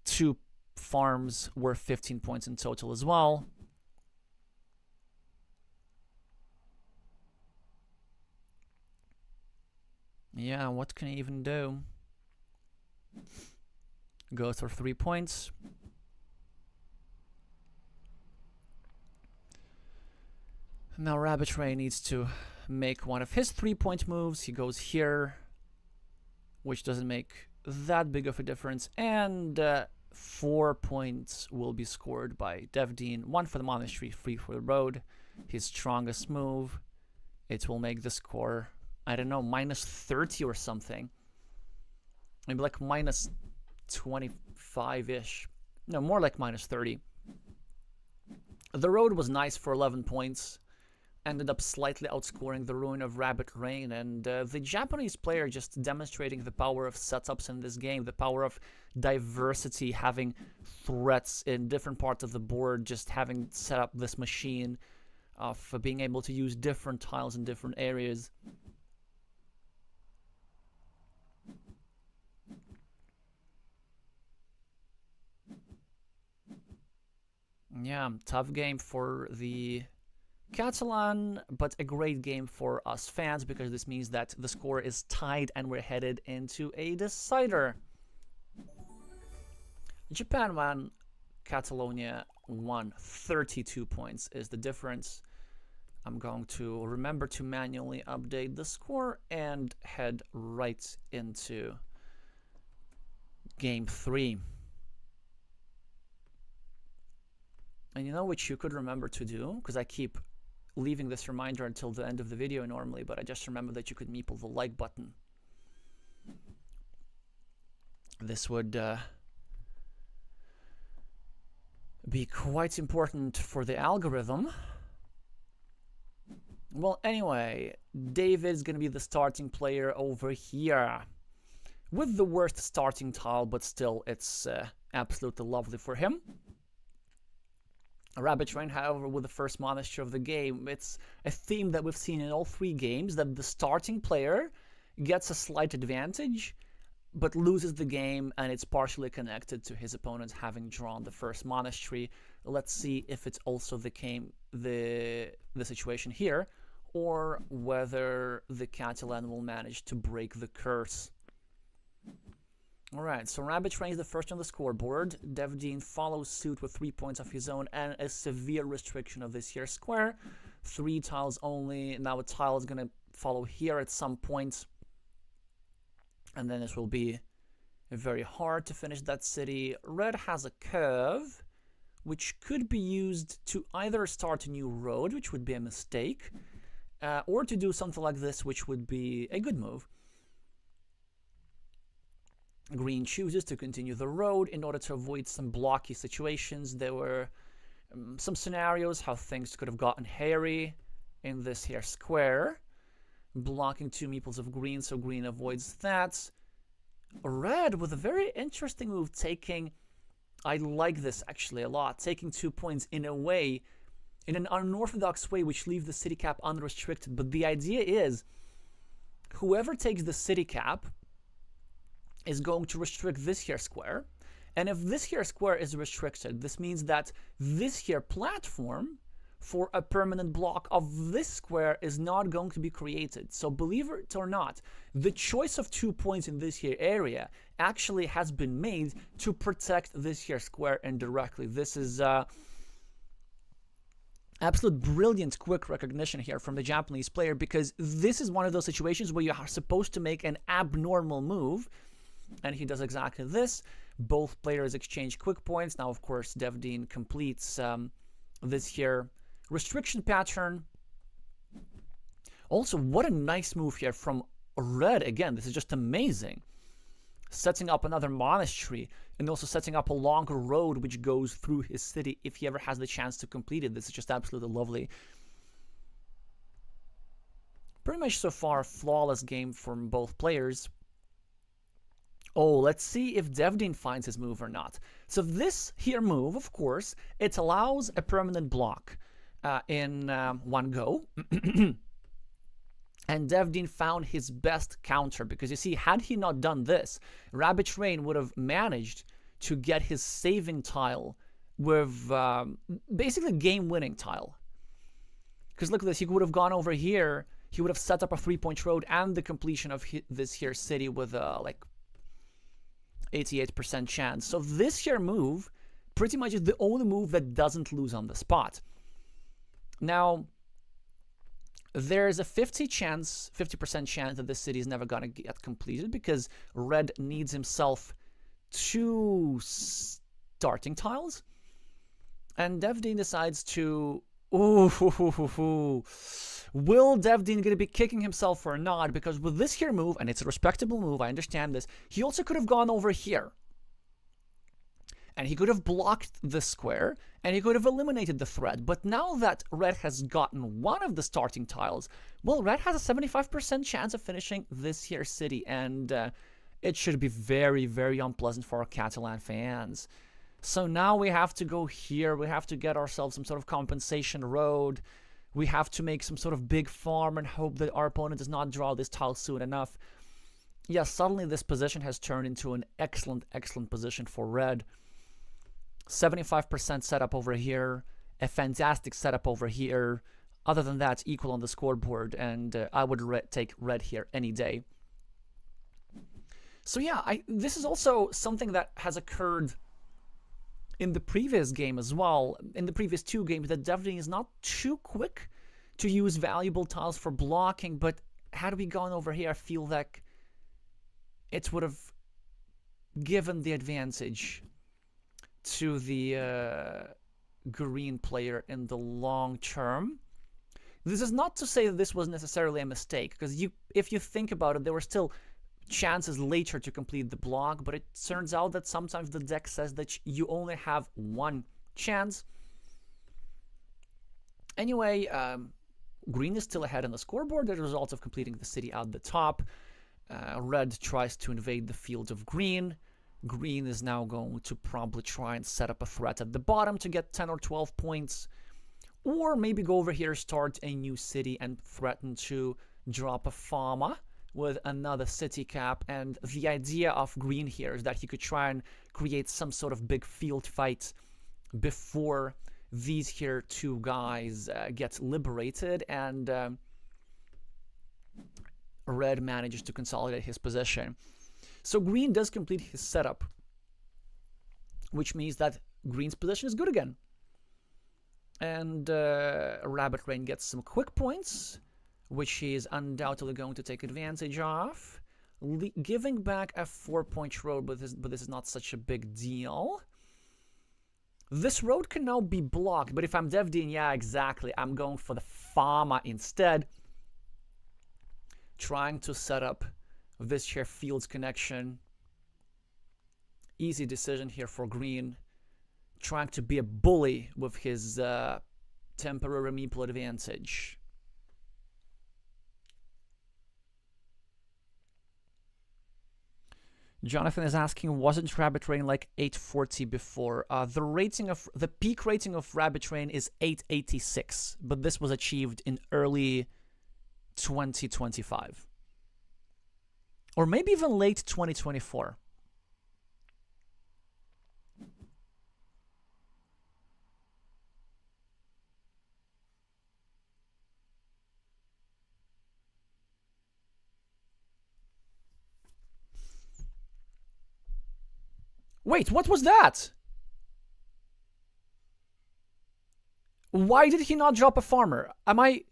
2 farms worth 15 points in total as well. Yeah, what can he even do? Goes for 3 points. Now RabbitRain needs to make one of his 3-point moves. He goes here, which doesn't make that big of a difference. And 4 points will be scored by defdean. 1 for the monastery, 3 for the road. His strongest move. It will make the score, I don't know, minus 30 or something. Maybe like minus 25-ish. No, more like minus 30. The road was nice for 11 points. Ended up slightly outscoring the ruin of RabbitRain. And the Japanese player just demonstrating the power of setups in this game. The power of diversity, having threats in different parts of the board. Just having set up this machine of being able to use different tiles in different areas. Yeah, tough game for the Catalan, but a great game for us fans because this means that the score is tied and we're headed into a decider. Japan won, Catalonia won. 32 points is the difference. I'm going to remember to manually update the score and head right into game 3. And you know what you could remember to do? Because I keep leaving this reminder until the end of the video normally, but I just remember that you could meeple the like button. This would be quite important for the algorithm. Well, anyway, David's going to be the starting player over here. With the worst starting tile, but still, it's absolutely lovely for him. RabbitRain, however, with the first monastery of the game, it's a theme that we've seen in all 3 games, that the starting player gets a slight advantage, but loses the game, and it's partially connected to his opponent having drawn the first monastery. Let's see if it's also the situation here, or whether the Catalan will manage to break the curse. Alright, so RabbitRain is the first on the scoreboard. defdean follows suit with 3 points of his own and a severe restriction of this here square. 3 tiles only. Now a tile is going to follow here at some point. And then it will be very hard to finish that city. Red has a curve, which could be used to either start a new road, which would be a mistake, or to do something like this, which would be a good move. Green chooses to continue the road in order to avoid some blocky situations. There were some scenarios how things could have gotten hairy in this here square, blocking 2 meeples of green, so green avoids that. Red with a very interesting move, taking, I like this actually a lot, taking 2 points in a way, in an unorthodox way, which leaves the city cap unrestricted. But the idea is, whoever takes the city cap is going to restrict this here square. And if this here square is restricted, this means that this here platform for a permanent block of this square is not going to be created. So believe it or not, the choice of 2 points in this here area actually has been made to protect this here square indirectly. This is absolute brilliant quick recognition here from the Japanese player, because this is one of those situations where you are supposed to make an abnormal move, and he does exactly this. Both players exchange quick points. Now, of course, defdean completes this here restriction pattern. Also, what a nice move here from Red. Again, this is just amazing. Setting up another monastery and also setting up a longer road which goes through his city if he ever has the chance to complete it. This is just absolutely lovely. Pretty much so far, flawless game from both players. Oh, let's see if defdean finds his move or not. So this here move, of course, it allows a permanent block in one go. And defdean found his best counter, because you see, had he not done this, RabbitRain would have managed to get his saving tile with basically game-winning tile. Because look at this, he would have gone over here, he would have set up a 3-point road and the completion of this here city with like 88% chance. So this here move pretty much is the only move that doesn't lose on the spot. Now, there's a 50% chance that this city is never going to get completed, because Red needs himself 2 starting tiles. And defdean decides to... Will defdean going to be kicking himself or not? Because with this here move, and it's a respectable move, I understand this, he also could have gone over here. And he could have blocked the square, and he could have eliminated the threat. But now that Red has gotten one of the starting tiles, well, Red has a 75% chance of finishing this here city, and it should be very, very unpleasant for our Catalan fans. So now we have to go here, we have to get ourselves some sort of compensation road, we have to make some sort of big farm and hope that our opponent does not draw this tile soon enough. Yeah, suddenly this position has turned into an excellent, excellent position for Red. 75% setup over here, a fantastic setup over here. Other than that, equal on the scoreboard, and I would take Red here any day. So yeah, this is also something that has occurred in the previous game as well, in the previous 2 games, that defdean is not too quick to use valuable tiles for blocking, but had we gone over here, I feel like it would have given the advantage to the green player in the long term. This is not to say that this was necessarily a mistake, because if you think about it, there were still chances later to complete the block, but it turns out that sometimes the deck says that you only have 1 chance. Anyway, green is still ahead on the scoreboard as a result of completing the city at the top. Red tries to invade the field of green. Green is now going to probably try and set up a threat at the bottom to get 10 or 12 points. Or maybe go over here, start a new city, and threaten to drop a farmer with another city cap. And the idea of green here is that he could try and create some sort of big field fight before these here 2 guys get liberated, and Red manages to consolidate his position. So green does complete his setup, which means that green's position is good again. And RabbitRain gets some quick points, which he is undoubtedly going to take advantage of. giving back a 4-point road, but this is not such a big deal. This road can now be blocked, but if I'm defdean, yeah, exactly. I'm going for the farmer instead. Trying to set up this here fields connection. Easy decision here for green. Trying to be a bully with his temporary meeple advantage. Jonathan is asking, wasn't RabbitRain like 840 before? The peak rating of RabbitRain is 886, but this was achieved in early 2025. Or maybe even late 2024. Wait, what was that? Why did he not drop a farmer? Am I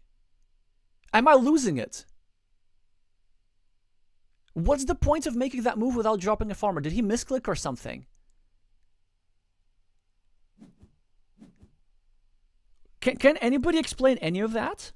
losing it? What's the point of making that move without dropping a farmer? Did he misclick or something? Can anybody explain any of that?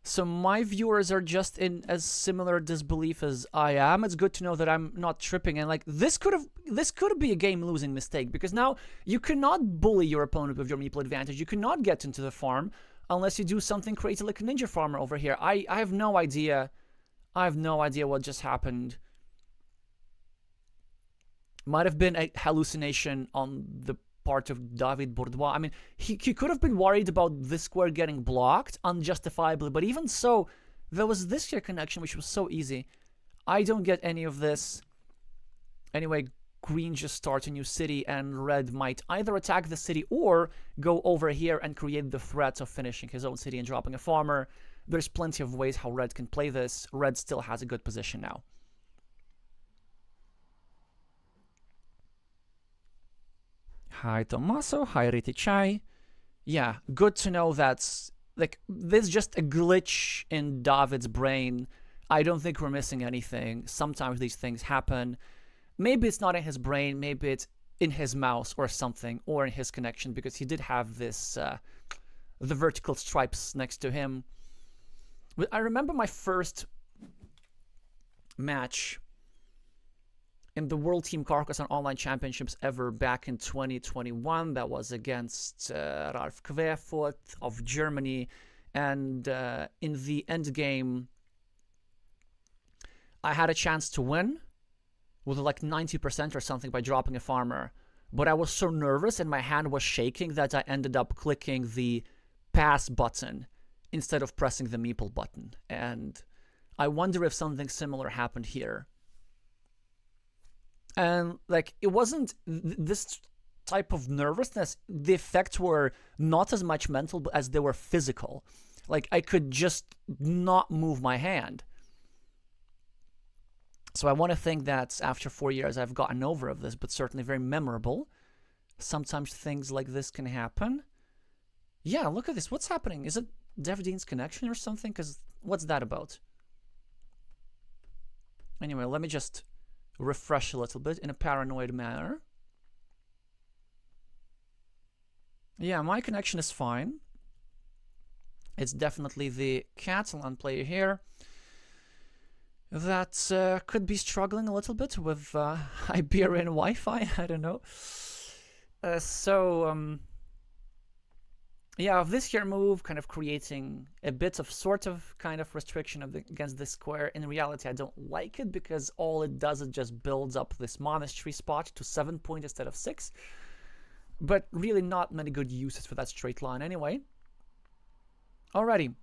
So my viewers are just in as similar disbelief as I am. It's good to know that I'm not tripping. And like this could be a game-losing mistake, because now you cannot bully your opponent with your meeple advantage. You cannot get into the farm unless you do something crazy like a ninja farmer over here. I have no idea. I have no idea what just happened. Might have been a hallucination on the part of David Bourdois. I mean, he could have been worried about this square getting blocked unjustifiably, but even so, there was this here connection, which was so easy. I don't get any of this. Anyway, green just starts a new city, and red might either attack the city or go over here and create the threat of finishing his own city and dropping a farmer. There's plenty of ways how red can play this. Red still has a good position now. Hi Tommaso, hi Riti Chai. Yeah, good to know that's like there's just a glitch in David's brain. I don't think we're missing anything. Sometimes these things happen. Maybe it's not in his brain, maybe it's in his mouse or something, or in his connection, because he did have this the vertical stripes next to him. I remember my first match in the World Team Carcassonne Online Championships ever back in 2021. That was against Ralf Querfurt of Germany. And in the end game, I had a chance to win with like 90% or something by dropping a farmer. But I was so nervous and my hand was shaking that I ended up clicking the pass button instead of pressing the meeple button. And I wonder if something similar happened here. And like it wasn't this type of nervousness. The effects were not as much mental as they were physical. Like I could just not move my hand. So I want to think that after 4 years I've gotten over of this, but certainly very memorable. Sometimes things like this can happen. Yeah, look at this. What's happening? Is it defdean's connection or something? Because what's that about? Anyway, let me just refresh a little bit in a paranoid manner. Yeah, my connection is fine. It's definitely the Catalan player here that could be struggling a little bit with Iberian Wi-Fi. I don't know. Yeah, this here move kind of creating a bit of sort of kind of restriction against this square. In reality, I don't like it because all it does is just builds up this monastery spot to 7 points instead of 6. But really not many good uses for that straight line anyway. Alrighty.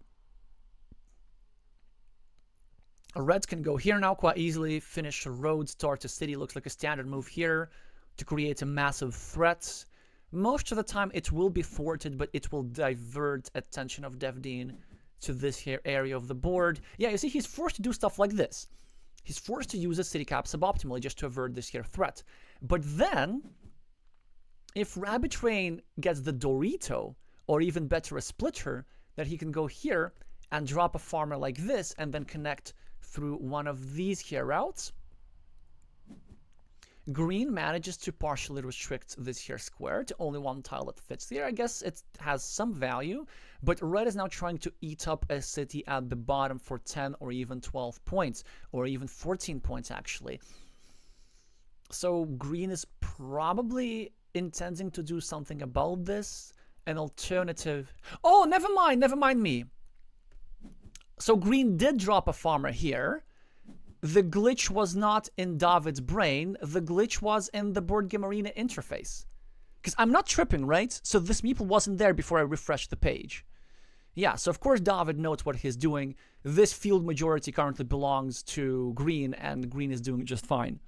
Red can go here now quite easily, finish a road, start a city. Looks like a standard move here to create a massive threat. Most of the time it will be thwarted, but it will divert attention of defdean to this here area of the board. Yeah, you see, he's forced to do stuff like this. He's forced to use a city cap suboptimally just to avert this here threat. But then, if RabbitRain gets the Dorito, or even better a splitter, that he can go here and drop a farmer like this and then connect through one of these here routes. Green manages to partially restrict this here square to only one tile that fits here. I guess it has some value, but red is now trying to eat up a city at the bottom for 10 or even 12 points, or even 14 points actually. So green is probably intending to do something about this. An alternative... Oh, never mind me. So green did drop a farmer here. The glitch was not in David's brain. The glitch was in the board game arena interface. Because I'm not tripping, right? So this meeple wasn't there before I refreshed the page. Yeah, so of course David knows what he's doing. This field majority currently belongs to green, and green is doing just fine.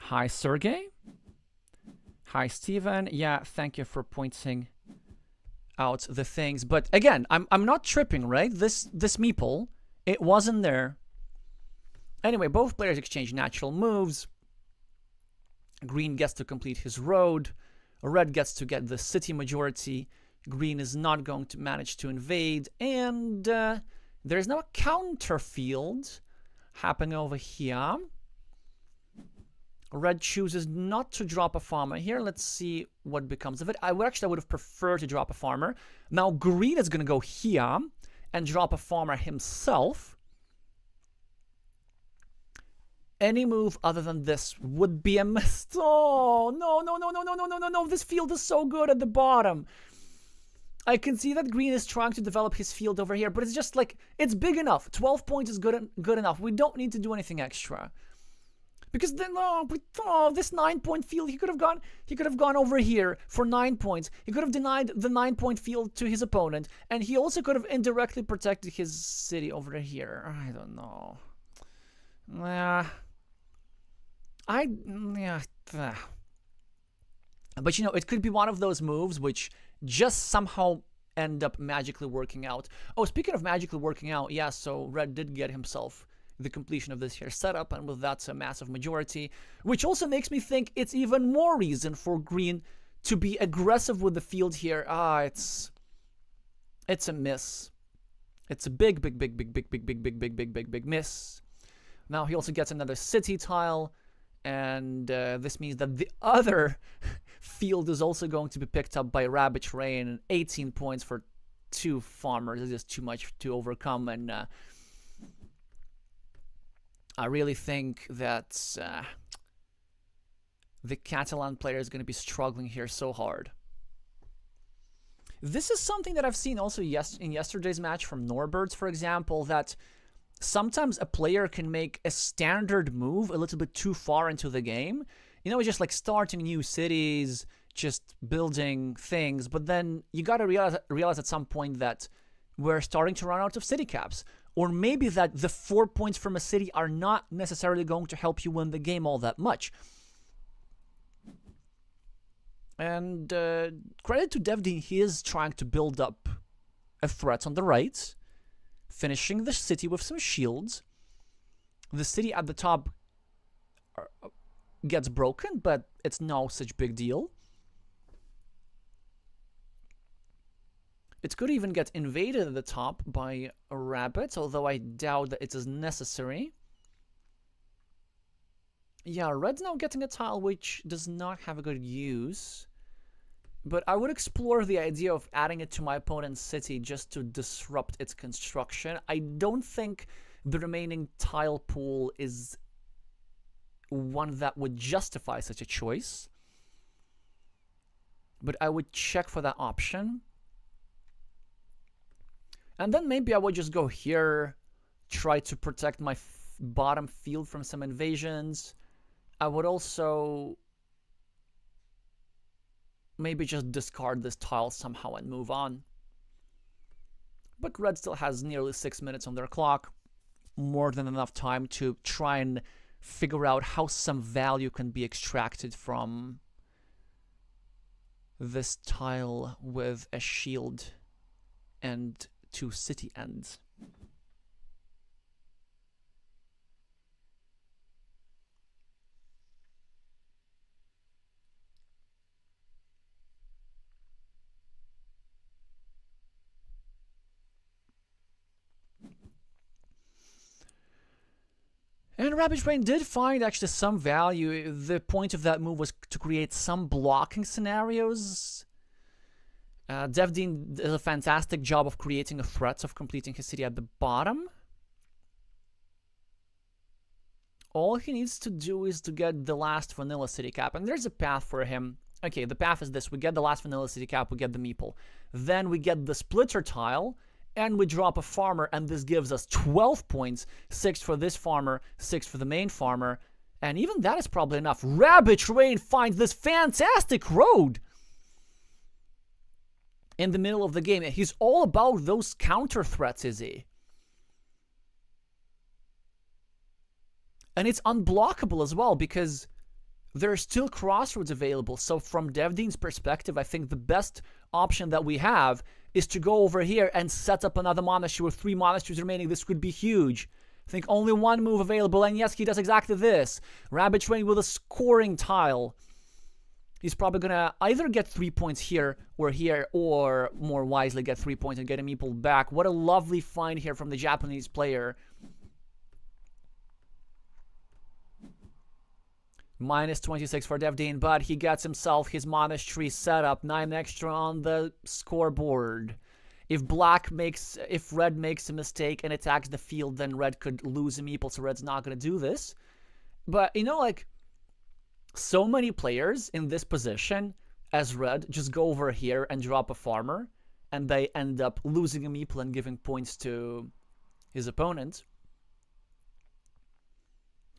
Hi, Sergey. Hi, Steven. Yeah, thank you for pointing out the things. But again, I'm not tripping, right? This meeple, it wasn't there. Anyway, both players exchange natural moves. Green gets to complete his road. Red gets to get the city majority. Green is not going to manage to invade. And there's now a counter field happening over here. Red chooses not to drop a farmer here. Let's see what becomes of it. I would have preferred to drop a farmer. Now green is going to go here and drop a farmer himself. Any move other than this would be a miss. Oh, no. This field is so good at the bottom. I can see that green is trying to develop his field over here, but it's just like, it's big enough. 12 points is good enough. We don't need to do anything extra. Because then, this 9-point field, he could have gone over here for 9 points. He could have denied the 9-point field to his opponent, and he also could have indirectly protected his city over here. I don't know. But you know, it could be one of those moves which just somehow end up magically working out. Oh, speaking of magically working out, yeah, so red did get himself the completion of this here setup, and with that, a massive majority, which also makes me think it's even more reason for green to be aggressive with the field here. It's a miss. It's a big miss. Now he also gets another city tile, and this means that the other field is also going to be picked up by RabbitRain, and 18 points for 2 farmers is just too much to overcome, and I really think that the Catalan player is going to be struggling here so hard. This is something that I've seen also in yesterday's match from Norberts, for example, that sometimes a player can make a standard move a little bit too far into the game. You know, just like starting new cities, just building things, but then you got to realize at some point that we're starting to run out of city caps. Or maybe that the 4 points from a city are not necessarily going to help you win the game all that much. And credit to defdean, he is trying to build up a threat on the right, finishing the city with some shields. The city at the top gets broken, but it's no such big deal. It could even get invaded at the top by a rabbit, although I doubt that it is necessary. Yeah, red's now getting a tile which does not have a good use. But I would explore the idea of adding it to my opponent's city just to disrupt its construction. I don't think the remaining tile pool is one that would justify such a choice. But I would check for that option. And then maybe I would just go here, try to protect my bottom field from some invasions. I would also maybe just discard this tile somehow and move on. But red still has nearly 6 minutes on their clock. More than enough time to try and figure out how some value can be extracted from this tile with a shield and 2 city ends. And RabbitRain did find actually some value. The point of that move was to create some blocking scenarios. defdean does a fantastic job of creating a threat of completing his city at the bottom. All he needs to do is to get the last vanilla city cap, and there's a path for him. Okay, the path is this. We get the last vanilla city cap, we get the meeple. Then we get the splitter tile, and we drop a farmer, and this gives us 12 points. 6 for this farmer, 6 for the main farmer, and even that is probably enough. RabbitRain finds this fantastic road in the middle of the game. He's all about those counter threats, is he? And it's unblockable as well, because there are still crossroads available. So from defdean's perspective, I think the best option that we have is to go over here and set up another monastery with 3 monasteries remaining. This could be huge. I think only one move available, and yes, he does exactly this. RabbitRain with a scoring tile. He's probably gonna either get 3 points here, or more wisely get 3 points and get a meeple back. What a lovely find here from the Japanese player. Minus 26 for defdean, but he gets himself his monastery set up. 9 extra on the scoreboard. If red makes a mistake and attacks the field, then red could lose a meeple, so red's not going to do this. But, you know, like, so many players in this position as red just go over here and drop a farmer, and they end up losing a meeple and giving points to his opponent.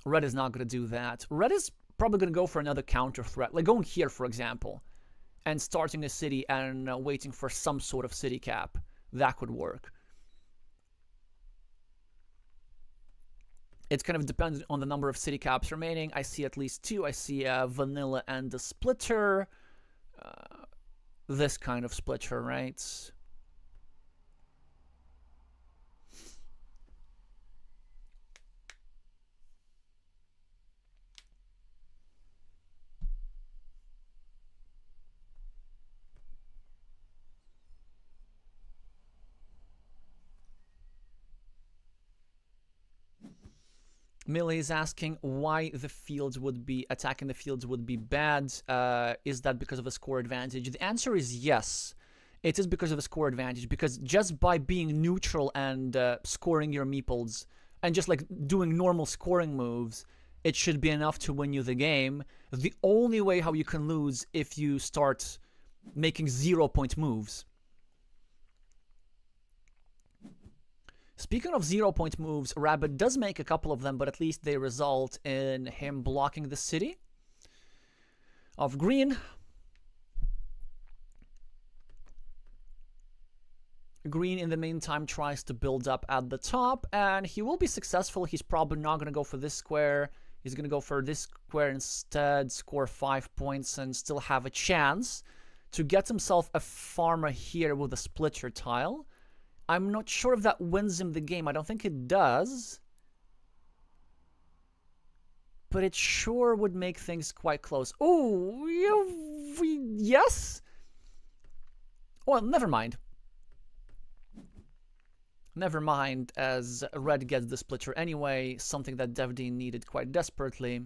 Red is not going to do that. Red is probably going to go for another counter threat, like going here, for example, and starting a city and waiting for some sort of city cap. That could work. It's kind of dependent on the number of city caps remaining. I see at least 2. I see a vanilla and a splitter. This kind of splitter, right? Millie is asking why the fields would be attacking the fields would be bad. Is that because of a score advantage? The answer is yes. It is because of a score advantage, because just by being neutral and scoring your meeples and just like doing normal scoring moves, it should be enough to win you the game. The only way how you can lose if you start making 0-point moves. Speaking of 0-point moves, Rabbit does make a couple of them, but at least they result in him blocking the city of green. Green, in the meantime, tries to build up at the top, and he will be successful. He's probably not going to go for this square. He's going to go for this square instead, score 5 points, and still have a chance to get himself a farmer here with a splitter tile. I'm not sure if that wins him the game. I don't think it does. But it sure would make things quite close. Oh, yes? Well, never mind. Never mind, as red gets the splitter anyway, something that defdean needed quite desperately.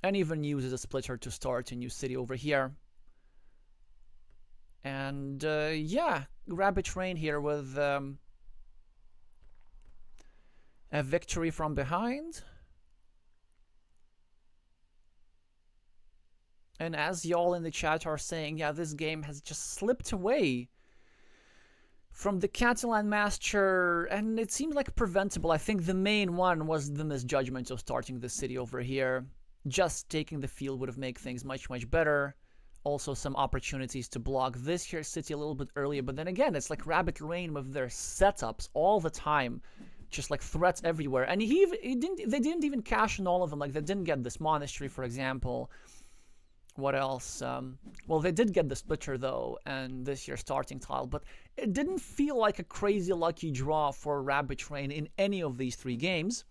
And even uses a splitter to start a new city over here. And yeah, RabbitRain here with a victory from behind. And as y'all in the chat are saying, yeah, this game has just slipped away from the Catalan master, and it seemed like preventable. I think the main one was the misjudgment of starting the city over here. Just taking the field would have made things much, much better. Also some opportunities to block this here city a little bit earlier, but then again, it's like RabbitRain with their setups all the time, just like threats everywhere. And they didn't even cash in all of them. Like they didn't get this monastery, for example. What else? Well, they did get the splitter though, and this year's starting tile, but it didn't feel like a crazy lucky draw for RabbitRain in any of these 3 games.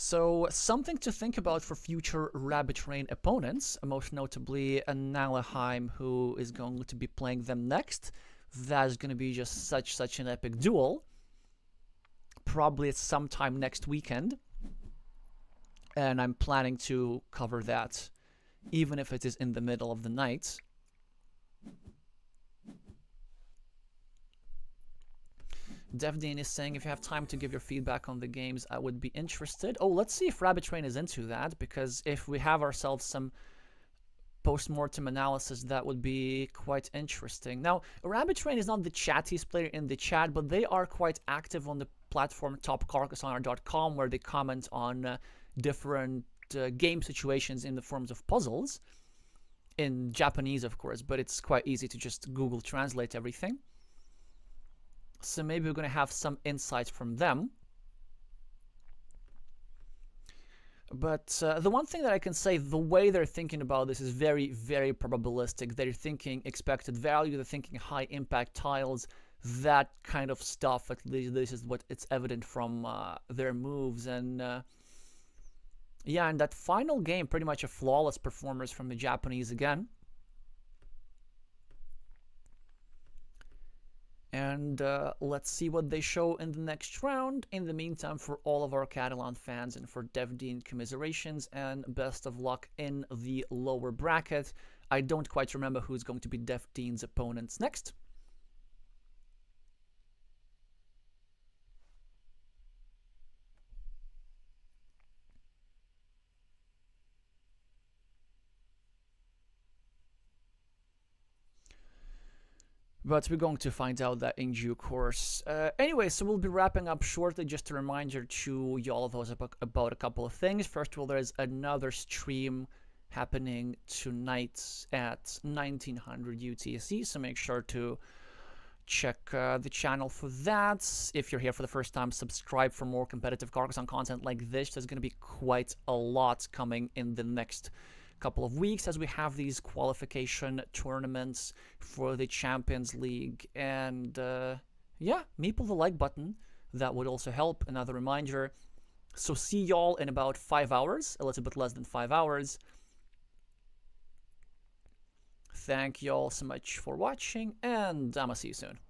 So something to think about for future RabbitRain opponents, most notably Nalaheim, who is going to be playing them next. That's going to be just such an epic duel. probably sometime next weekend. And I'm planning to cover that, even if it is in the middle of the night. Defdean is saying, if you have time to give your feedback on the games, I would be interested. Oh, let's see if RabbitRain is into that, because if we have ourselves some post-mortem analysis, that would be quite interesting. Now, RabbitRain is not the chattiest player in the chat, but they are quite active on the platform topcarcassonne.com, where they comment on different game situations in the forms of puzzles. In Japanese, of course, but it's quite easy to just Google Translate everything. So maybe we're going to have some insights from them. But the one thing that I can say, the way they're thinking about this is very, very probabilistic. They're thinking expected value, they're thinking high impact tiles, that kind of stuff. At least this is what it's evident from their moves. And yeah, and that final game, pretty much a flawless performance from the Japanese again. And let's see what they show in the next round. In the meantime, for all of our Catalan fans and for defdean, commiserations and best of luck in the lower bracket. I don't quite remember who's going to be defdean's opponents next. But we're going to find out that in due course. Anyway, so we'll be wrapping up shortly. Just a reminder to y'all of those about a couple of things. First of all, there's another stream happening tonight at 1900 UTC, so make sure to check the channel for that. If you're here for the first time, subscribe for more competitive Carcassonne content like this. There's going to be quite a lot coming in the next couple of weeks as we have these qualification tournaments for the Champions League. And yeah, meeple the like button. That would also help. Another reminder. So see y'all in about 5 hours, a little bit less than 5 hours. Thank y'all so much for watching, and I'ma see you soon.